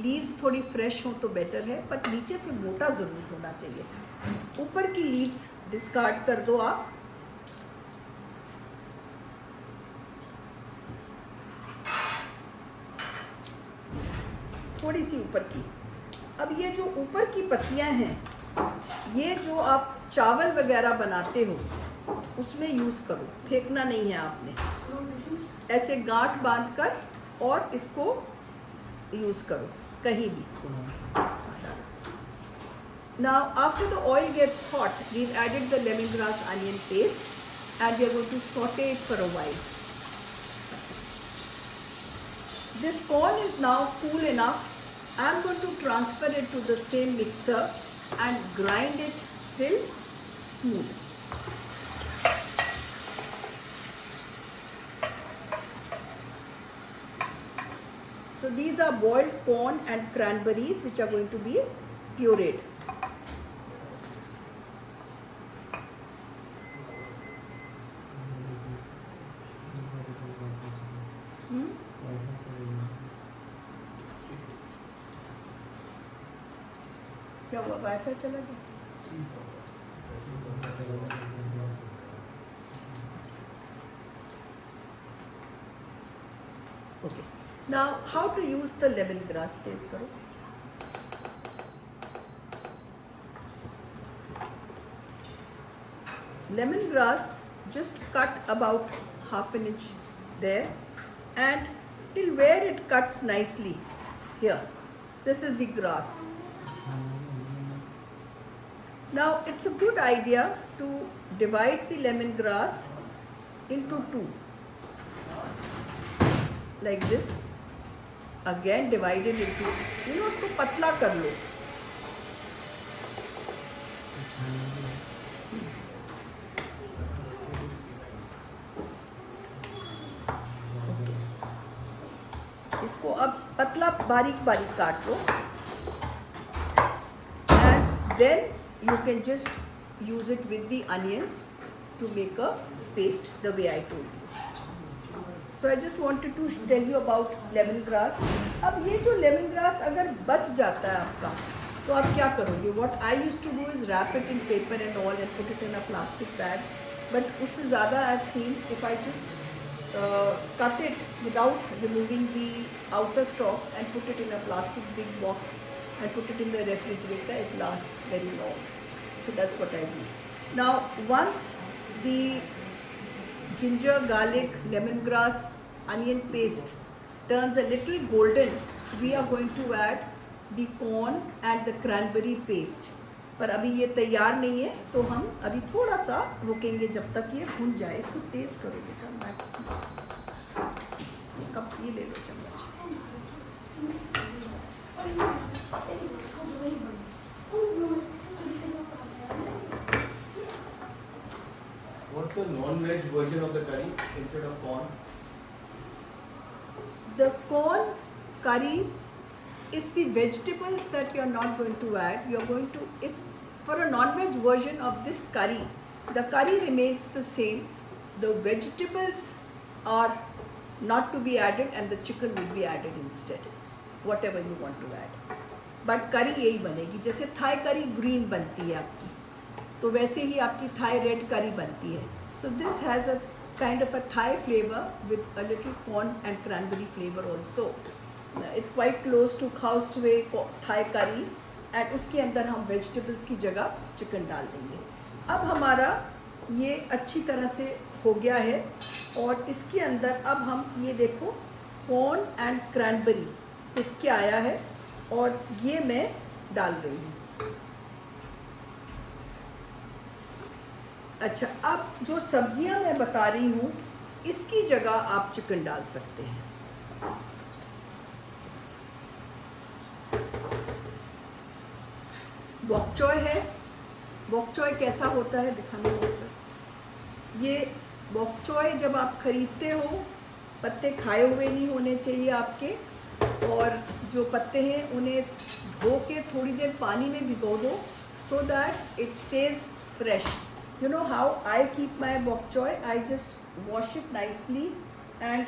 Leaves थोड़ी fresh हो तो better है, but नीचे से मोटा ज़रूर होना चाहिए. ऊपर की leaves discard कर दो आप. थोड़ी सी ऊपर की. अब ये जो ऊपर की पत्तियां हैं, ये जो आप चावल वगैरह बनाते हो उसमें यूज़ करो, फेंकना नहीं है आपने. ऐसे गांठ बांधकर और इसको यूज़ करो कहीं भी. Now after the oil gets hot, we've added the lemongrass onion paste and we are going to saute it for a while. This corn is now cool enough. I'm going to transfer it to the same mixer and grind it till smooth. So these are boiled corn and cranberries which are going to be pureed. क्या हुआ, wifi चला गया? Okay. Now how to use the lemongrass? Taste करो. Lemongrass, just cut about half an inch there and till where it cuts nicely. Here, this is the grass. Now it's a good idea to divide the lemongrass into two, like this. Again divided into, उसको पतला कर लो. इसको अब पतला बारीक बारीक काट लो and then you can just use it with the onions to make a paste the way I told you. So I just wanted to tell you about lemongrass. अब ये जो lemongrass अगर बच जाता है आपका तो आप क्या करोगे? What I used to do is wrap it in paper and all and put it in a plastic bag. But उससे ज़्यादा I've seen if I just cut it without removing the outer stalks and put it in a plastic big box and put it in the refrigerator, it lasts very long. So that's what I do. Now once the ginger, garlic, lemongrass, onion paste turns a little golden, we are going to add the corn and the cranberry paste. पर अभी ये तैयार नहीं है तो हम अभी थोड़ा सा रुकेंगे जब तक ये भुन जाए. इसको टेस्ट करो बेटा. मैक्सिमम कप ये ले लो चम्मच. What's the non-veg version of the curry instead of corn? The corn curry is the vegetables that you are not going to add. You are going to, if for a non-veg version of this curry, the curry remains the same. The vegetables are not to be added and the chicken will be added instead, whatever you want to add. But curry यही बनेगी. जैसे Thai curry green बनती है आपकी, तो वैसे ही आपकी Thai red करी बनती है. So this has a kind of a Thai flavor with a little corn and cranberry flavor also. It's quite close to khao suey Thai curry and उसके अंदर हम vegetables की जगह चिकन डाल देंगे. अब हमारा ये अच्छी तरह से हो गया है और इसके अंदर अब हम ये देखो corn and cranberry इसके आया है और ये मैं डाल रही हूँ. अच्छा, अब जो सब्जियां मैं बता रही हूँ इसकी जगह आप चिकन डाल सकते हैं. बॉक चॉय है. बॉक चॉय कैसा होता है दिखाने को. ये बॉक चॉय जब आप खरीदते हो पत्ते खाए हुए नहीं होने चाहिए आपके, और जो पत्ते हैं उन्हें धो के थोड़ी देर पानी में भिगो दो so that it stays fresh. You know how I keep my bok choy? I just wash it nicely and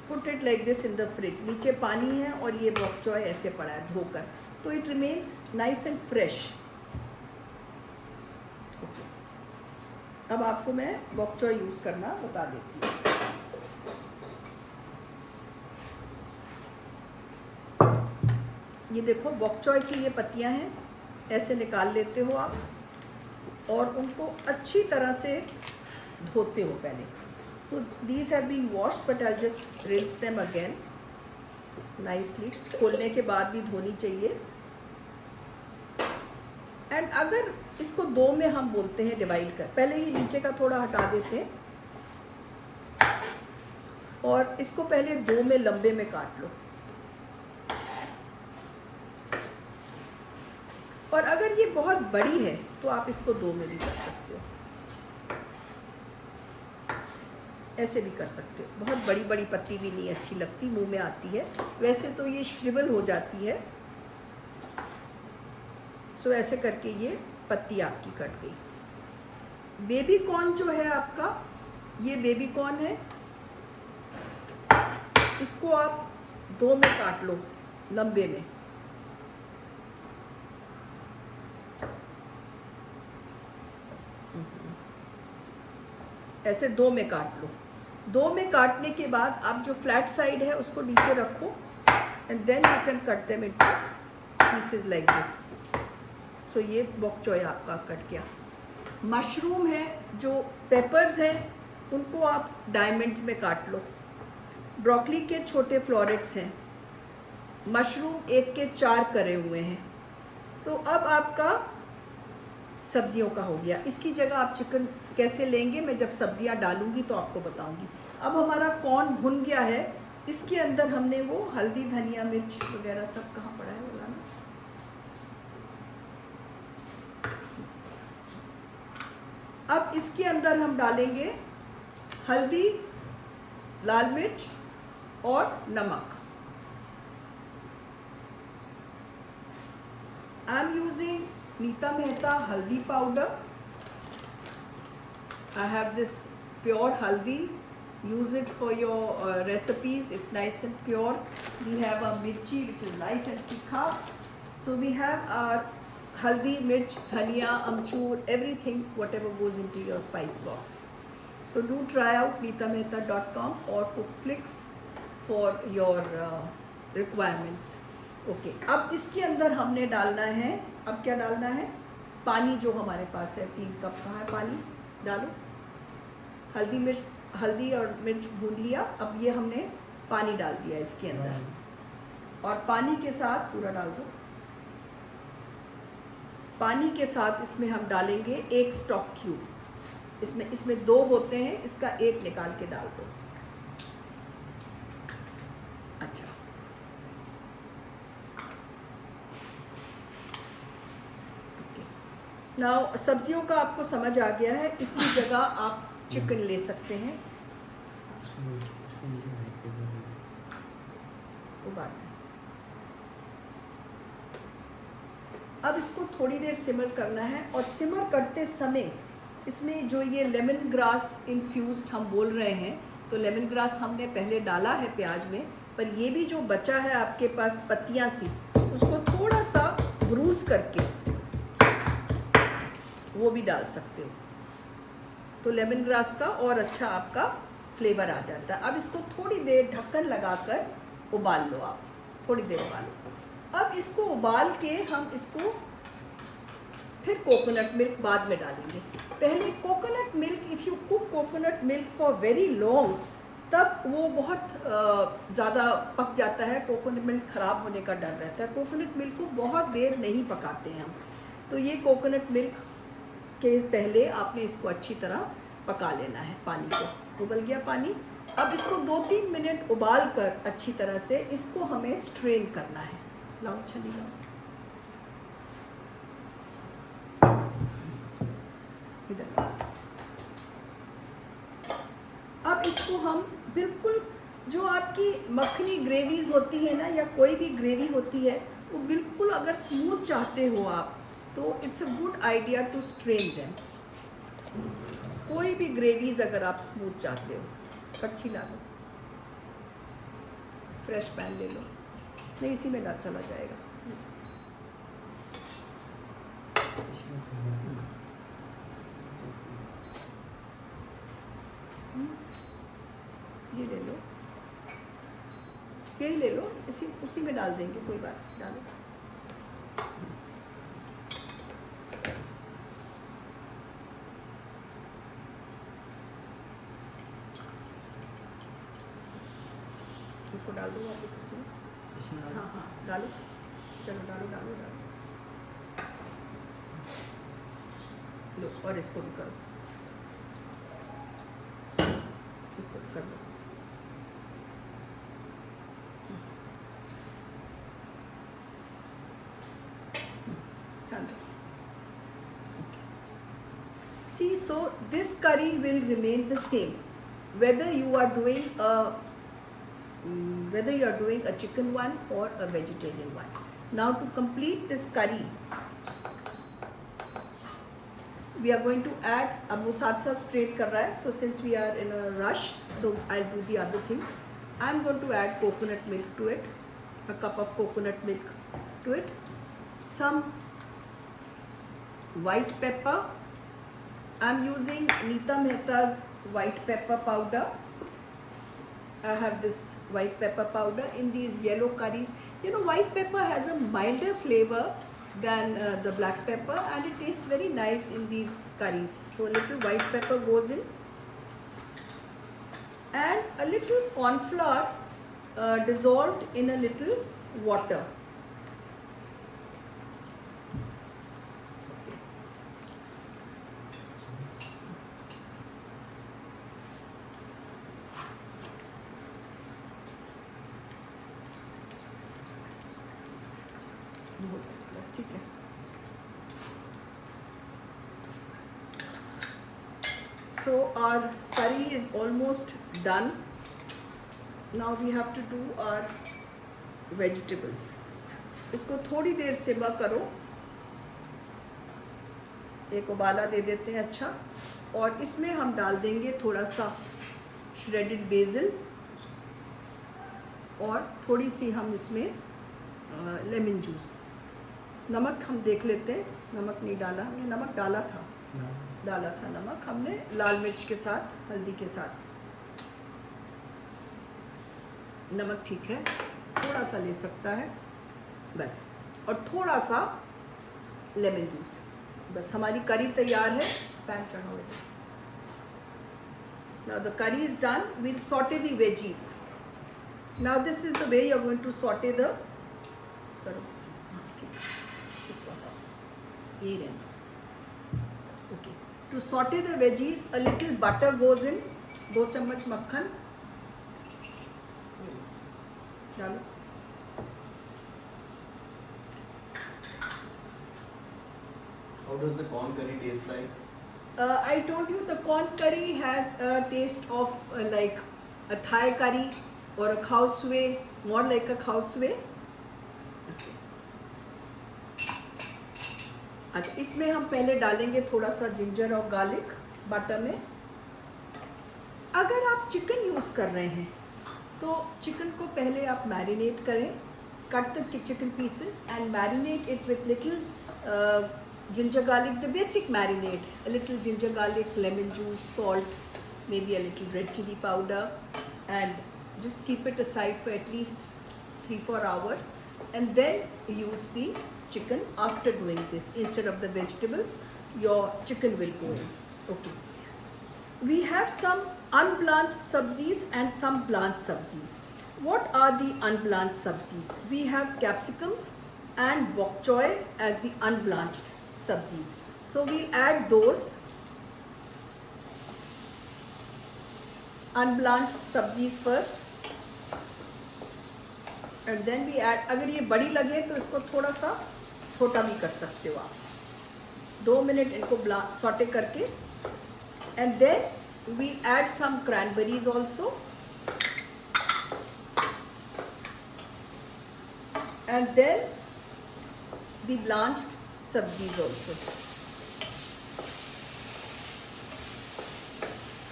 put it like this in the fridge. नीचे पानी है और ये bok choy ऐसे पड़ा है धोकर, तो it remains nice and fresh. Okay. अब आपको मैं bok choy यूज़ करना बता देती हूँ. ये देखो बॉक चॉय की ये पत्तियां हैं, ऐसे निकाल लेते हो आप और उनको अच्छी तरह से धोते हो पहले. So these have been washed but I just rinse them again. Nicely, खोलने के बाद भी धोनी चाहिए। एंड अगर इसको दो में हम बोलते हैं डिवाइड कर, पहले ये नीचे का थोड़ा हटा देते हैं और इसको पहले दो में लंबे में काट लो। और अगर ये बहुत बड़ी है तो आप इसको दो में भी कर सकते हो, ऐसे भी कर सकते हो। बहुत बड़ी बड़ी पत्ती भी नहीं अच्छी लगती, मुंह में आती है, वैसे तो ये श्रिवल हो जाती है। सो ऐसे करके ये पत्ती आपकी कट गई। बेबी कॉर्न जो है आपका, ये बेबी कॉर्न है, इसको आप दो में काट लो लंबे में। ऐसे दो में काट लो। दो में काटने के बाद आप जो फ्लैट साइड है उसको नीचे रखो and then you can cut them into pieces like this. So ये बॉक चॉय आपका कट गया। मशरूम है, जो पेपर्स हैं उनको आप डायमंड्स में काट लो। ब्रोकली के छोटे फ्लोरेट्स हैं। मशरूम एक के 4 करे हुए हैं। तो अब आपका सब्जियों का हो गया। इसकी जगह आप चिकन कैसे लेंगे मैं जब सब्जियां डालूंगी तो आपको बताऊंगी। अब हमारा कॉर्न भुन गया है, इसके अंदर हमने वो हल्दी धनिया मिर्च वगैरह सब कहाँ पड़ा है बोला ना। अब इसके अंदर हम डालेंगे हल्दी, लाल मिर्च और नमक। I am using Nita Mehta haldi powder. I have this pure haldi. Use it for your recipes. It's nice and pure. We have a mirchi which is nice and tikha. So we have our haldi, mirch, dhania, amchur, everything whatever goes into your spice box. So do try out nitamehta.com or Cookflix for your requirements. Okay अब इसके अंदर हमने डालना है, अब क्या डालना है, पानी जो हमारे पास है 3 कप का है पानी डालो। हल्दी और मिर्च भून लिया, अब ये हमने पानी डाल दिया इसके अंदर और पानी के साथ पूरा डाल दो। पानी के साथ इसमें हम डालेंगे 1 स्टॉक क्यूब। इसमें 2 होते हैं, इसका 1 निकाल के डाल दो। अच्छा नाउ सब्जियों का आपको समझ आ गया है। इसकी जगह आप चिकन ले सकते हैं। अब इसको थोड़ी देर सिमर करना है और सिमर करते समय इसमें जो ये लेमन ग्रास इन्फ्यूज्ड हम बोल रहे हैं, तो लेमन ग्रास हमने पहले डाला है प्याज में, पर ये भी जो बचा है आपके पास पत्तियां सी, उसको थोड़ा सा ब्रूस करके वो भी डाल सकते हो, तो लेमन ग्रास का और अच्छा आपका फ्लेवर आ जाता है। अब इसको थोड़ी देर ढक्कन लगाकर उबाल लो, आप थोड़ी देर उबालो। अब इसको उबाल के हम इसको फिर कोकोनट मिल्क बाद में डालेंगे। पहले coconut milk, if you cook coconut milk for very long, तब वो बहुत ज़्यादा पक जाता है, कोकोनट मिल्क ख़राब होने का डर रहता है। कोकोनट मिल्क को बहुत देर नहीं पकाते हैं हम, तो ये कोकोनट मिल्क के पहले आपने इसको अच्छी तरह पका लेना है। पानी को उबल गया पानी, अब इसको 2-3 मिनट उबाल कर अच्छी तरह से इसको हमें स्ट्रेन करना है। लाओ छली लाओ, इधर। अब इसको हम बिल्कुल, जो आपकी मखनी ग्रेवीज होती है ना, या कोई भी ग्रेवी होती है, वो बिल्कुल अगर स्मूथ चाहते हो आप, तो it's a good idea to strain them. कोई भी ग्रेवीज अगर आप स्मूथ चाहते हो, कच्ची ला लो, फ्रेश पैन ले लो, नहीं इसी में ना चला जाएगा। ये ले लो, यही ले लो, उसी में डाल देंगे, कोई बात, डालो। इसको डाल दो वापस उसी में। इसमें हाँ हाँ डालो, चलो डालो डालो डालो, लो और इसको भी करो, इसको भी कर लो। See, so this curry will remain the same whether you are doing a chicken one or a vegetarian one. Now to complete this curry, we are going to add, अब वो साथ साथ straight कर रहा है, so since we are in a rush, so I'll do the other things. I'm going to add coconut milk to it, a cup of coconut milk to it, some white pepper. I'm using Nita Mehta's white pepper powder. I have this white pepper powder in these yellow curries. You know, white pepper has a milder flavor than the black pepper, and it tastes very nice in these curries. So a little white pepper goes in, and a little corn flour dissolved in a little water. बस ठीक है। So our curry is almost done. Now we have to do our vegetables. इसको थोड़ी देर सिवा करो, एक उबाला दे देते हैं अच्छा, और इसमें हम डाल देंगे थोड़ा सा श्रेडेड बेसिल और थोड़ी सी हम इसमें लेमन जूस। नमक हम देख लेते हैं, नमक नहीं डाला हमने, नमक डाला था नमक हमने लाल मिर्च के साथ, हल्दी के साथ। नमक ठीक है, थोड़ा सा ले सकता है बस, और थोड़ा सा लेमन जूस, बस हमारी करी तैयार है। पैन चढ़ाओ। Now the curry is done. We'll saute the veggies. Now this is the way you're going to saute the, करो इसको हटाओ, ये रहना। Okay. To saute the veggies, a little butter goes in, 2 चम्मच मक्खन डालो, How does the corn curry taste like? I told you the corn curry has a taste of like a Thai curry or a khao suey, more like a khao suey. Okay. अच्छा, इसमें हम पहले डालेंगे थोड़ा सा ginger और garlic butter में। अगर आप चिकन यूज़ कर रहे हैं तो चिकन को पहले आप मैरिनेट करें, cut the chicken pieces and marinate it with little ginger garlic, the basic marinade, a little ginger garlic, lemon juice, salt, maybe a little red chili powder, and just keep it aside for at least 3-4 hours, and then use the chicken after doing this. Instead of the vegetables, your chicken will go in. Okay. We have some unblanched sabzis and some blanched sabzis. What are the unblanched sabzis? We have capsicums and bok choy as the unblanched sabzis. So we'll add those unblanched sabzis first, and then we add, अगर ये बड़ी लगे तो इसको थोड़ा सा छोटा भी कर सकते हो आप। 2 मिनट इनको सॉटे करके, and then we add some cranberries also, and then the blanched sabzis also.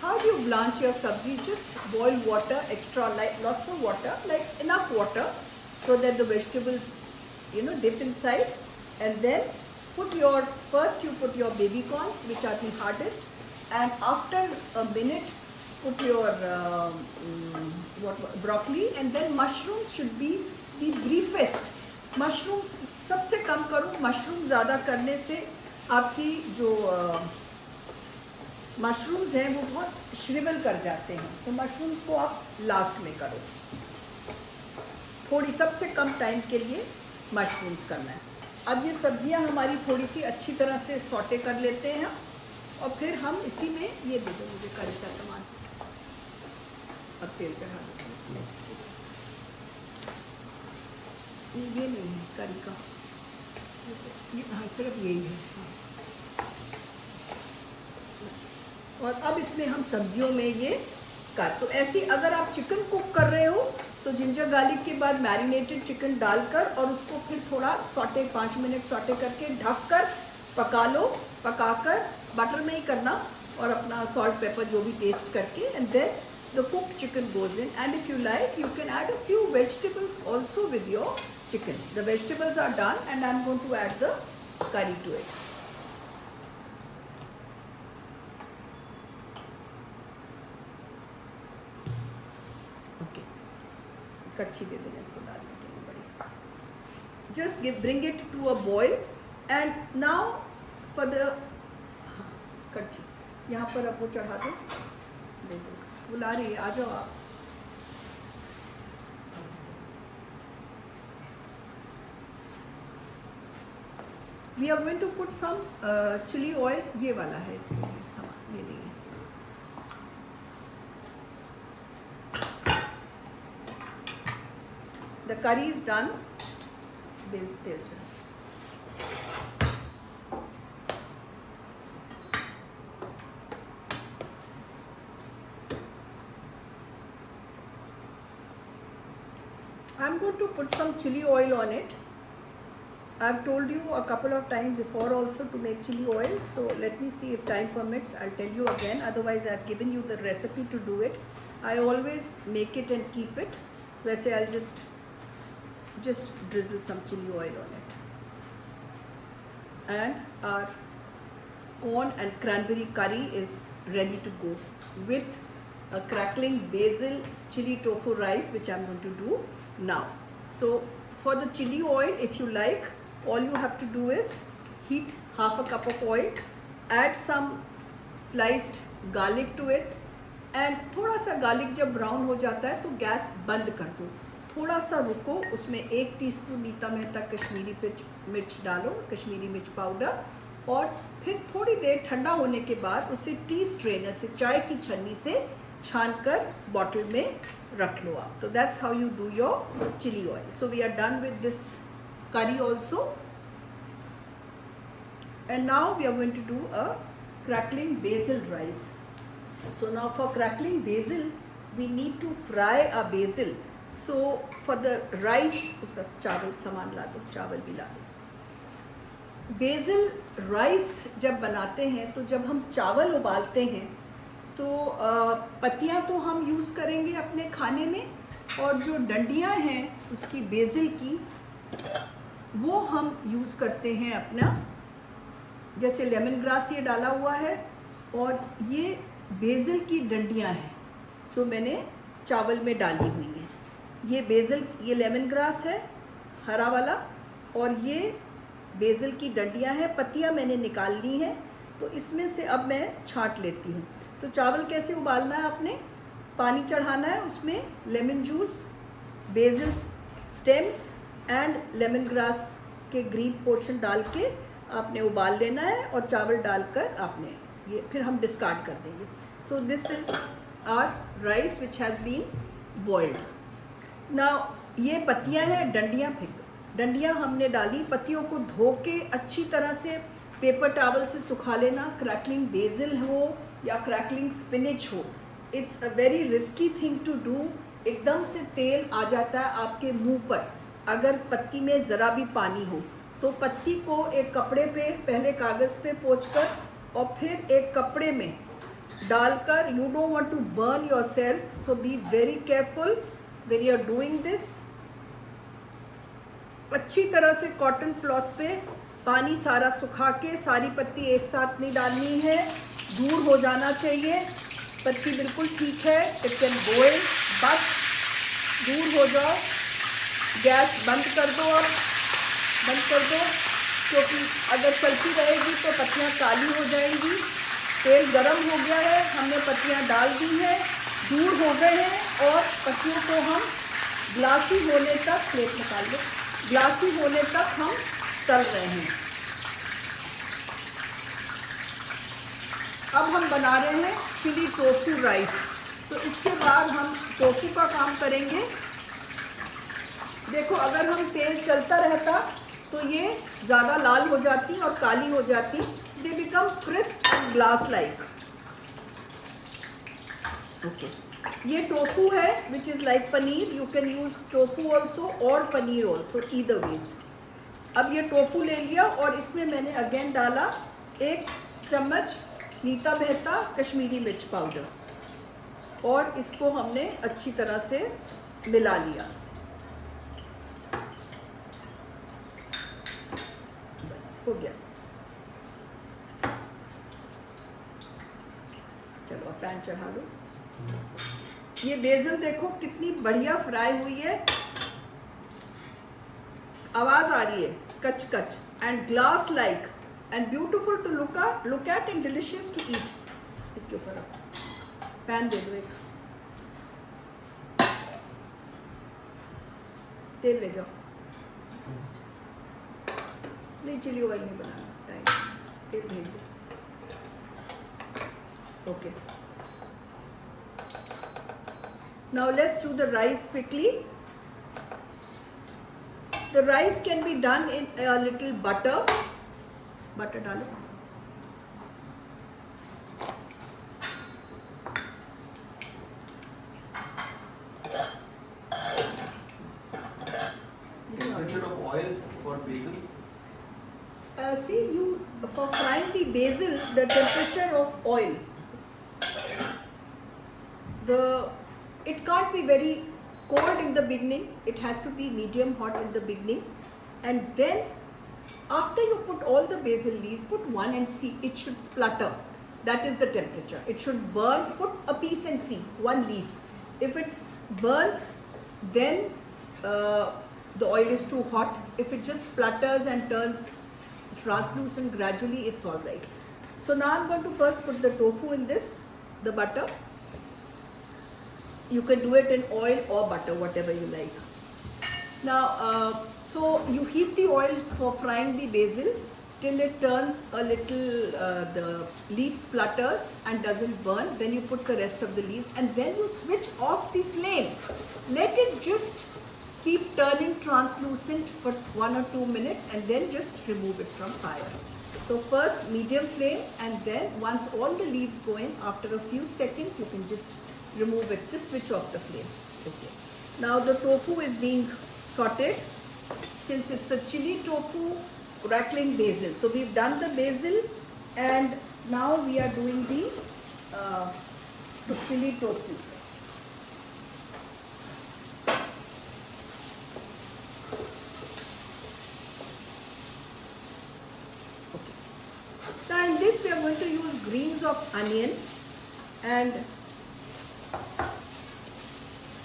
How do you blanch your sabzi? Just boil water, extra light, lots of water, like enough water so that the vegetables, dip inside, and then first you put your baby corns, which are the hardest, and after a minute put your broccoli, and then mushrooms should be the briefest. Mushrooms सबसे कम करो, mushroom ज़्यादा करने से आपकी जो mushrooms हैं वो बहुत श्रिवल कर जाते हैं, तो मशरूम्स को आप लास्ट में करो। थोड़ी सबसे कम टाइम के लिए मशरूम्स करना है। अब ये सब्जियां हमारी थोड़ी सी अच्छी तरह से सौटे कर लेते हैं और फिर हम इसी में ये दे दो मुझे करी का सामान और तेल चढ़ा देते हैं नेक्स्ट ये नहीं है करी का, ये हाँ सिर्फ यही है और अब इसमें हम सब्जियों में ये कर, तो ऐसे अगर आप चिकन कुक कर रहे हो तो जिंजर गार्लिक के बाद मैरिनेटेड चिकन डालकर और उसको फिर थोड़ा सौटे 5 मिनट सौटे करके ढक कर पका लो, पकाकर बटर में ही करना और अपना सॉल्ट पेपर जो भी टेस्ट करके and then the cooked chicken goes in and if you like you can add a few vegetables also with your chicken. The vegetables are done and I am going to add the curry to it. Okay. कच्ची दे देना इसको डालने के लिए बड़ी. Just bring it to a boil and now for the कच्ची यहाँ पर अब वो चढ़ा दो. बुला रही है, आ जाओ आप. We are going to put some chili oil. ये वाला है इसके लिए सामान, ये नहीं है. The curry is done. Base तेल चढ़ा. I'm going to put some chili oil on it. I've told you a couple of times before also to make chili oil, so let me see if time permits. I'll tell you again, otherwise I've given you the recipe to do it. I always make it and keep it. वैसे I'll just drizzle some chili oil on it. And our corn and cranberry curry is ready to go with a crackling basil chili tofu rice, which I'm going to do now. So for the chili oil, if you like, all you have to do is heat half a cup of oil, add some sliced garlic to it and थोड़ा सा garlic जब brown हो जाता है तो gas बंद कर दो, थोड़ा सा रुको, उसमें 1 टीस्पून नीता मेहता कश्मीरी मिर्च डालो, कश्मीरी मिर्च पाउडर, और फिर थोड़ी देर ठंडा होने के बाद उसे टी स्ट्रेनर से, चाय की छन्नी से छानकर बॉटल में रख लो आप. तो that's how you do your chilli oil. So we are done with this curry also and now we are going to do a crackling basil rice. So now for crackling basil we need to fry a basil. So for the rice उसका चावल सामान ला दो, चावल भी ला दो. basil rice जब बनाते हैं तो जब हम चावल उबालते हैं तो पत्तियाँ तो हम यूज़ करेंगे अपने खाने में और जो डंडियाँ हैं उसकी बेसिल की वो हम यूज़ करते हैं अपना, जैसे लेमन ग्रास ये डाला हुआ है और ये बेसिल की डंडियां हैं जो मैंने चावल में डाली हुई हैं. ये बेसिल, ये लेमन ग्रास है हरा वाला और ये बेसिल की डंडियां हैं, पत्तियां मैंने निकाल ली हैं. तो इसमें से अब मैं छांट लेती हूँ. तो चावल कैसे उबालना है, आपने पानी चढ़ाना है, उसमें lemon juice, BECIL stems and lemon grass के ग्रीन पोर्शन डाल के आपने उबाल लेना है और चावल डालकर आपने ये फिर हम डिस्कार्ड कर देंगे. So this is our rice which has been boiled. Now ये पत्तियां हैं, डंडियां फेंक दो. डंडियां हमने डाली, पत्तियों को धो के अच्छी तरह से पेपर टॉवल से सुखा लेना. क्रैकलिंग बेसिल हो या क्रैकलिंग स्पिनिच हो, it's a very risky thing to do. एकदम से तेल आ जाता है आपके मुंह पर अगर पत्ती में ज़रा भी पानी हो. तो पत्ती को एक कपड़े पे, पहले कागज़ पे पोंछकर और फिर एक कपड़े में डालकर, you don't want to burn yourself, so be very careful when you are doing this. अच्छी तरह से कॉटन क्लॉथ पे पानी सारा सुखा के, सारी पत्ती एक साथ नहीं डालनी है, दूर हो जाना चाहिए. पत्ती बिल्कुल ठीक है, इट कैन बॉयल, बस दूर हो जाओ. गैस बंद कर दो, अब बंद कर दो, क्योंकि अगर चलती रहेगी तो पत्तियाँ काली हो जाएंगी. तेल गरम हो गया है, हमने पत्तियाँ डाल दी हैं, दूर हो गए हैं और पत्तियों को हम ग्लासी होने तक, प्लेट निकाल लो, ग्लासी होने तक हम तल रहे हैं। अब हम बना रहे हैं चिली टोफू राइस। तो इसके बाद हम टोफू का काम करेंगे। देखो अगर हम तेल चलता रहता तो ये ज़्यादा लाल हो जाती और काली हो जाती। They become crisp and glass like. Okay, ये टोफू है which is like paneer. You can use tofu also और पनीर ऑल्सो, ईदर वेज। अब ये टोफू ले लिया और इसमें मैंने अगेन डाला 1 चम्मच नीता मेहता कश्मीरी मिर्च पाउडर और इसको हमने अच्छी तरह से मिला लिया। बस हो गया। चलो अब पैन चढ़ा लो। ये बेसल देखो कितनी बढ़िया फ्राई हुई है, आवाज आ रही है कच कच, and glass like and beautiful to look at and delicious to eat. इसके ऊपर आप पैन दे दो, एक तेल ले जाओ। नहीं, चिली ऑयल नहीं बनाना, टाइम, तेल भेज दो। Okay, now let's do the rice quickly. The rice can be done in a little butter. Butter डालो। Temperature of oil for basil? See, you for frying the basil, the temperature of oil, it can't be very cold in the beginning. It has to be medium hot in the beginning, and then after you put all the basil leaves, put one and see. It should splutter. That is the temperature. It should burn. Put a piece and see, one leaf. If it burns, then the oil is too hot. If it just splutters and turns translucent gradually, it's all right. So now I'm going to first put the tofu in this, the butter. You can do it in oil or butter, whatever you like. Now, so you heat the oil for frying the basil till it turns a little, the leaf splutters and doesn't burn. Then you put the rest of the leaves and then you switch off the flame. Let it just keep turning translucent for 1 or 2 minutes and then just remove it from fire. So first medium flame, and then once all the leaves go in, after a few seconds you can just remove it. Just switch off the flame. Okay. Now the tofu is being sauteed. Since it's a chili tofu crackling basil, so we've done the basil and now we are doing the chili tofu. Okay. Now in this we are going to use greens of onion, and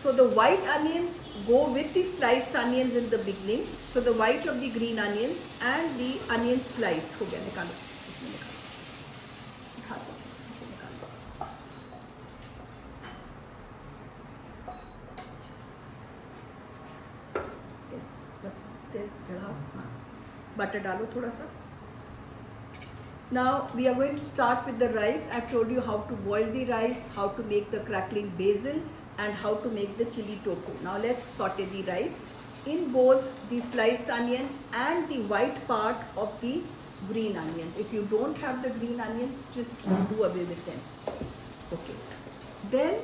so the white onions go with the sliced onions in the beginning. So the white of the green onions and the onion sliced. हो गया, निकालो, इसमें निकालो, उठा दो, इसमें निकालो। Yes, तेल चढ़ाओ, हाँ, बटर डालो थोड़ा सा। Now we are going to start with the rice. I've told you how to boil the rice, how to make the crackling basil, and how to make the chili tofu. Now let's saute the rice. In goes the sliced onions and the white part of the green onions. If you don't have the green onions, just do away with them. Okay. Then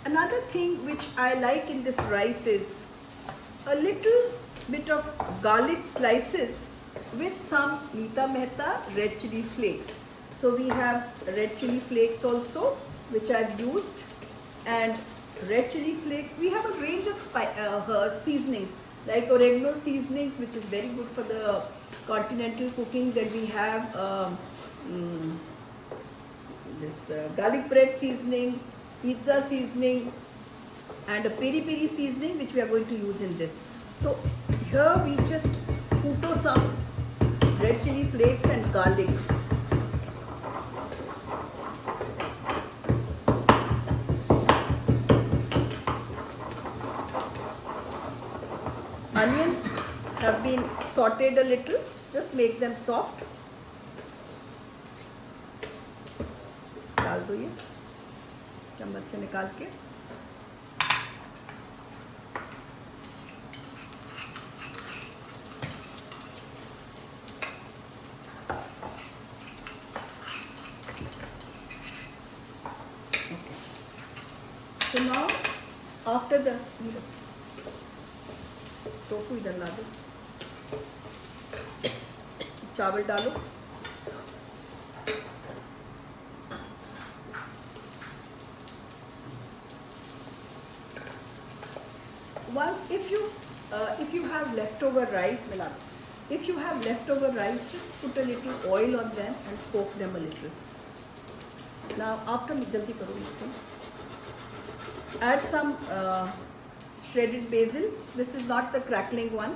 another thing which I like in this rice is a little bit of garlic slices with some Nita Mehta red chili flakes. So we have red chili flakes also, which I've used, and red chili flakes. We have a range of seasonings like oregano seasonings, which is very good for the continental cooking. Then we have this garlic bread seasoning, pizza seasoning, and a peri peri seasoning, which we are going to use in this. So here we just puto some red chili flakes and garlic. Onions have been sauteed a little, just make them soft. डाल दो ये चम्मच से निकाल के. So now, after the tofu इधर ला दो, चावल डालो. Once, if you have leftover rice, मिला दो. If you have leftover rice, just put a little oil on them and poke them a little. Now, after जल्दी करो mixing. Add some shredded basil. This is not the crackling one.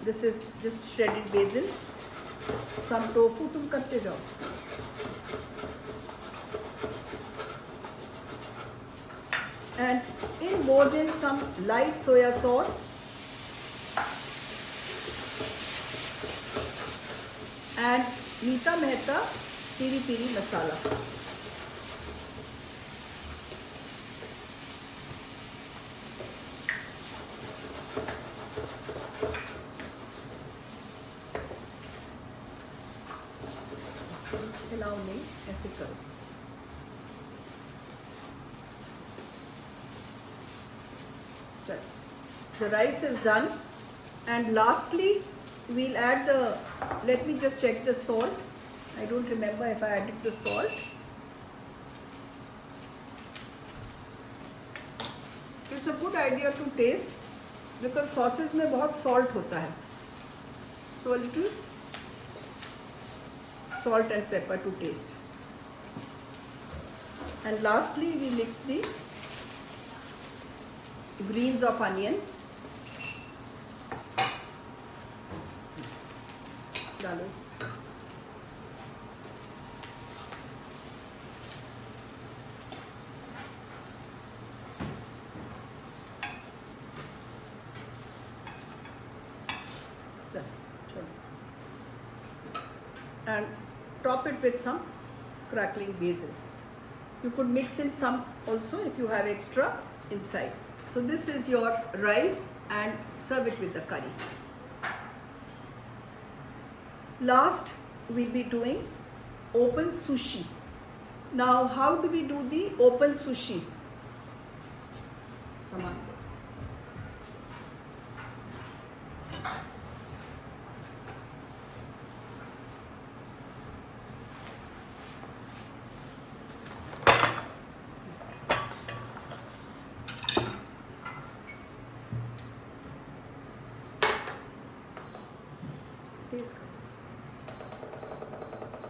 This is just shredded basil. Some tofu तुम करते जाओ. And in goes in some light soya sauce. And Nita Mehta piri piri masala. हिलाओ नहीं, ऐसे करो. The rice is done, and lastly we'll add the, let me just check the salt. I don't remember if I added the salt. It's a good idea to taste because sauces में बहुत salt होता है. So a little salt and pepper to taste. And lastly we mix the greens of onion. डालो. बस छोड़ो. And top it with some crackling basil. You could mix in some also if you have extra inside. So this is your rice, and serve it with the curry. Last we'll be doing open sushi. Now how do we do the open sushi? Saman.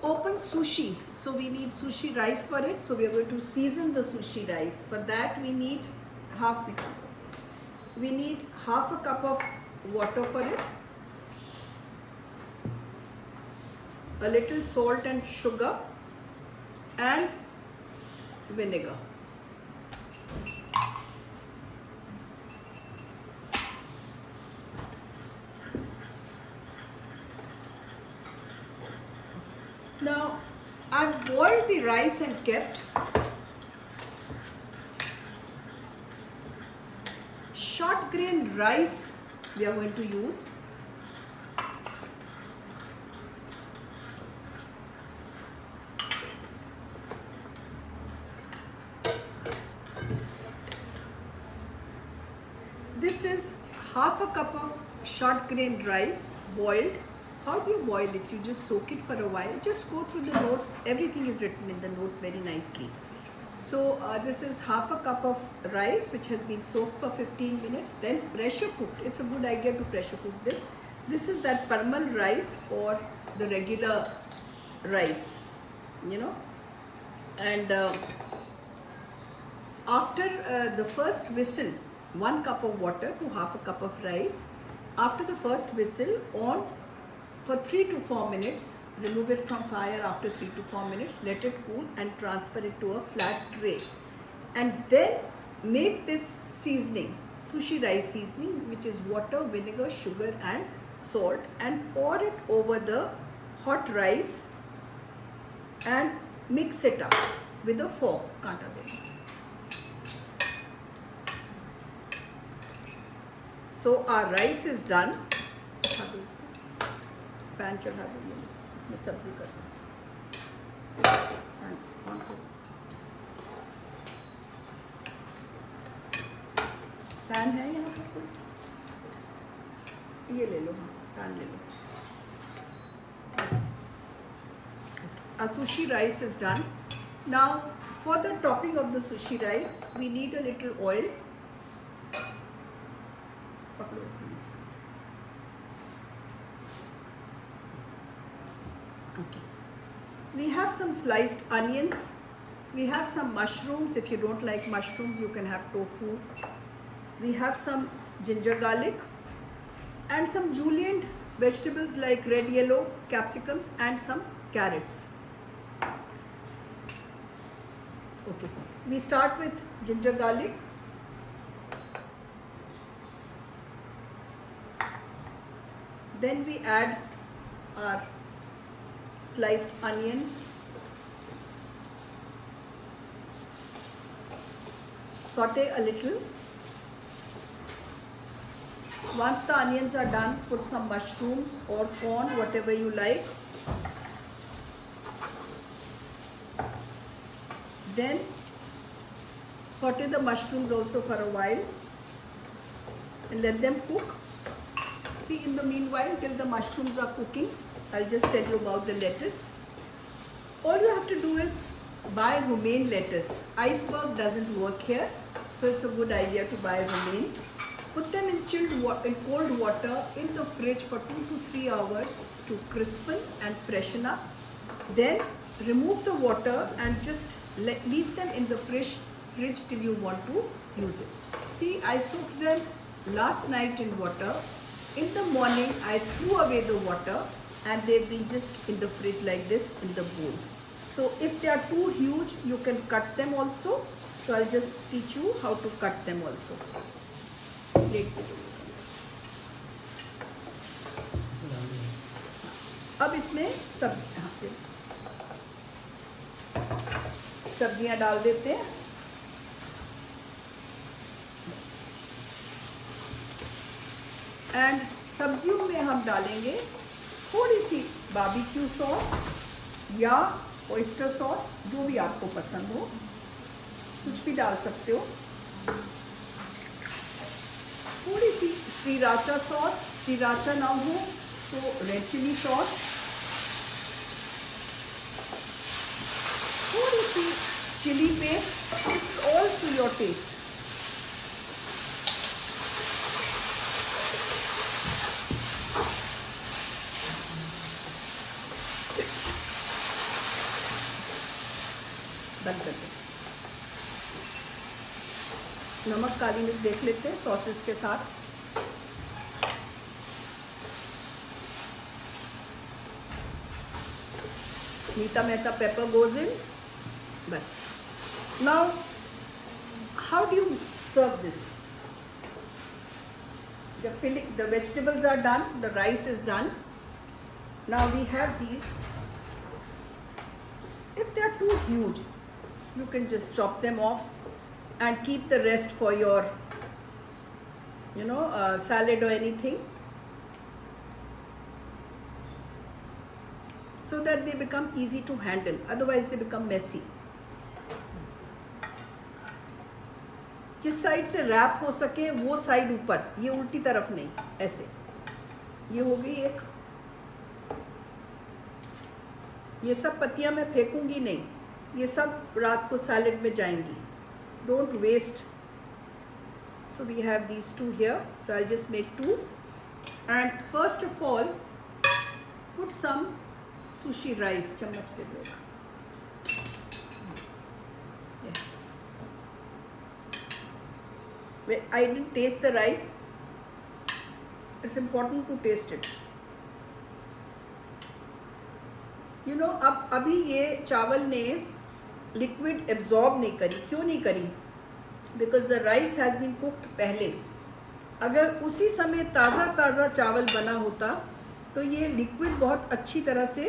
Open sushi. So we need sushi rice for it. So we are going to season the sushi rice. For that we need half a cup of water for it, a little salt and sugar, and vinegar. Now I've boiled the rice and kept. Short grain rice we are going to use. This is half a cup of short grain rice boiled. How do you boil it? You just soak it for a while. Just go through the notes. Everything is written in the notes very nicely. So this is half a cup of rice which has been soaked for 15 minutes. Then pressure cooked. It's a good idea to pressure cook this. This is that parmal rice or the regular rice, you know. And after the first whistle, 1 cup of water to half a cup of rice. After the first whistle, on for 3 to 4 minutes, remove it from fire after 3 to 4 minutes, let it cool and transfer it to a flat tray. And then make this seasoning. sushi rice seasoning, which is water, vinegar, sugar and salt, and pour it over the hot rice and mix it up with a fork. कांटा देना. So our rice is done. उठा दो इसको. Pan चढ़ा दो. इसमें सब्जी कर दो. ऑन करो. पैन है यहाँ पर कोई? ये ले लो. पैन ले लो. Our sushi rice is done. Now for the topping of the sushi rice, we need a little oil. पकड़ो इसको नीचे. Okay. We have some sliced onions. We have some mushrooms. If you don't like mushrooms, you can have tofu. We have some ginger garlic and some julienned vegetables like red, yellow capsicums and some carrots. Okay, we start with ginger garlic. Then we add our sliced onions, saute a little. Once the onions are done, put some mushrooms or corn, whatever you like. Then saute the mushrooms also for a while and let them cook. See, in the meanwhile, till the mushrooms are cooking, I'll just tell you about the lettuce. All you have to do is buy romaine lettuce. Iceberg doesn't work here, so it's a good idea to buy romaine. Put them in cold water in the fridge for 2 to 3 hours to crispen and freshen up. Then remove the water and just leave them in the fridge till you want to use it. See, I soaked them last night in water. In the morning, I threw away the water and they've been just in the fridge like this in the bowl. So if they are too huge, you can cut them also. So I'll just teach you how to cut them also. अब इसमें सब्जियां डाल देते हैं. And सब्जियों में हम डालेंगे थोड़ी सी बारबेक्यू सॉस या ऑयस्टर सॉस, जो भी आपको पसंद हो, कुछ भी डाल सकते हो. थोड़ी सी श्रीराचा सॉस, श्रीराचा ना हो तो रेड चिली सॉस, थोड़ी सी chilli paste, all to your taste. बंद कर दो. नमक काली मिर्च देख लेते हैं सॉसेस के साथ. Nita Mehta pepper goes in. Bas. Now, how do you serve this? The vegetables are done, the rice is done. Now we have these. If they are too huge, you can just chop them off and keep the rest for your, salad or anything, so that they become easy to handle. Otherwise they become messy. जिस side से rap हो सके वो side ऊपर, ये उल्टी तरफ नहीं, ऐसे. ये होगी एक. ये सब पत्तियां मैं फेंकूंगी नहीं, ये सब रात को सैलेड में जाएंगी. Don't waste. So we have these two here. So I'll just make two. And first of all, put some sushi rice. चम्मच दे दो. I didn't taste the rice. It's important to taste it. अब अभी ये चावल ने liquid absorb नहीं करी. क्यों नहीं करी? Because the rice has been cooked पहले. अगर उसी समय ताज़ा ताज़ा चावल बना होता तो ये लिक्विड बहुत अच्छी तरह से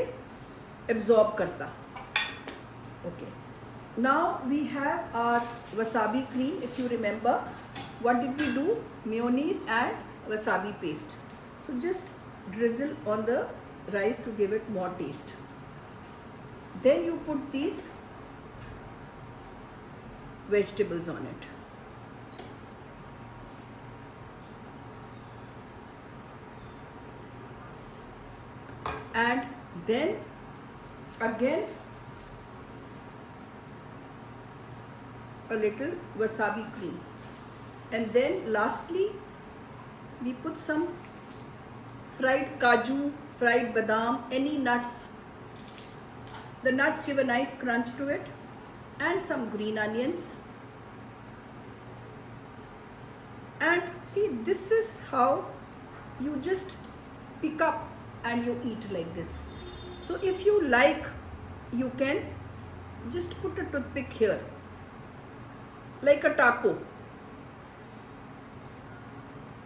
एब्जॉर्ब करता. Okay. Now we have our wasabi cream. If you remember, what did we do? Mayonnaise and wasabi paste. So just drizzle on the rice to give it more taste. Then you put these vegetables on it. And then again a little wasabi cream, and then lastly we put some fried kaju, fried badam, any nuts. The nuts give a nice crunch to it, and some green onions. And see, this is how you just pick up and you eat like this. So if you like, you can just put a toothpick here like a taco.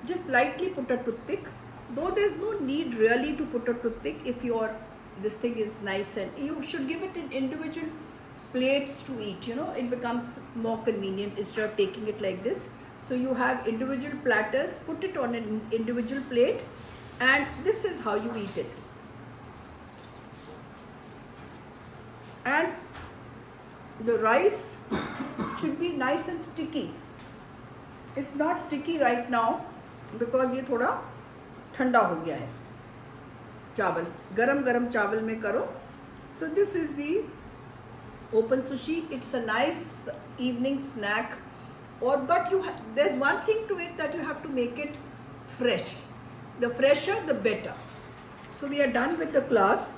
Just lightly put a toothpick, though there's no need really to put a toothpick if your this thing is nice, and you should give it in individual plates to eat. It becomes more convenient instead of taking it like this. So you have individual platters, put it on an individual plate, and this is how you eat it. And the rice should be nice and sticky. It's not sticky right now because ये थोड़ा ठंडा हो गया है चावल. गरम गरम चावल में करो. So this is the open sushi. It's a nice evening snack. But there's one thing to it, that you have to make it fresh. The fresher, the better. So we are done with the class.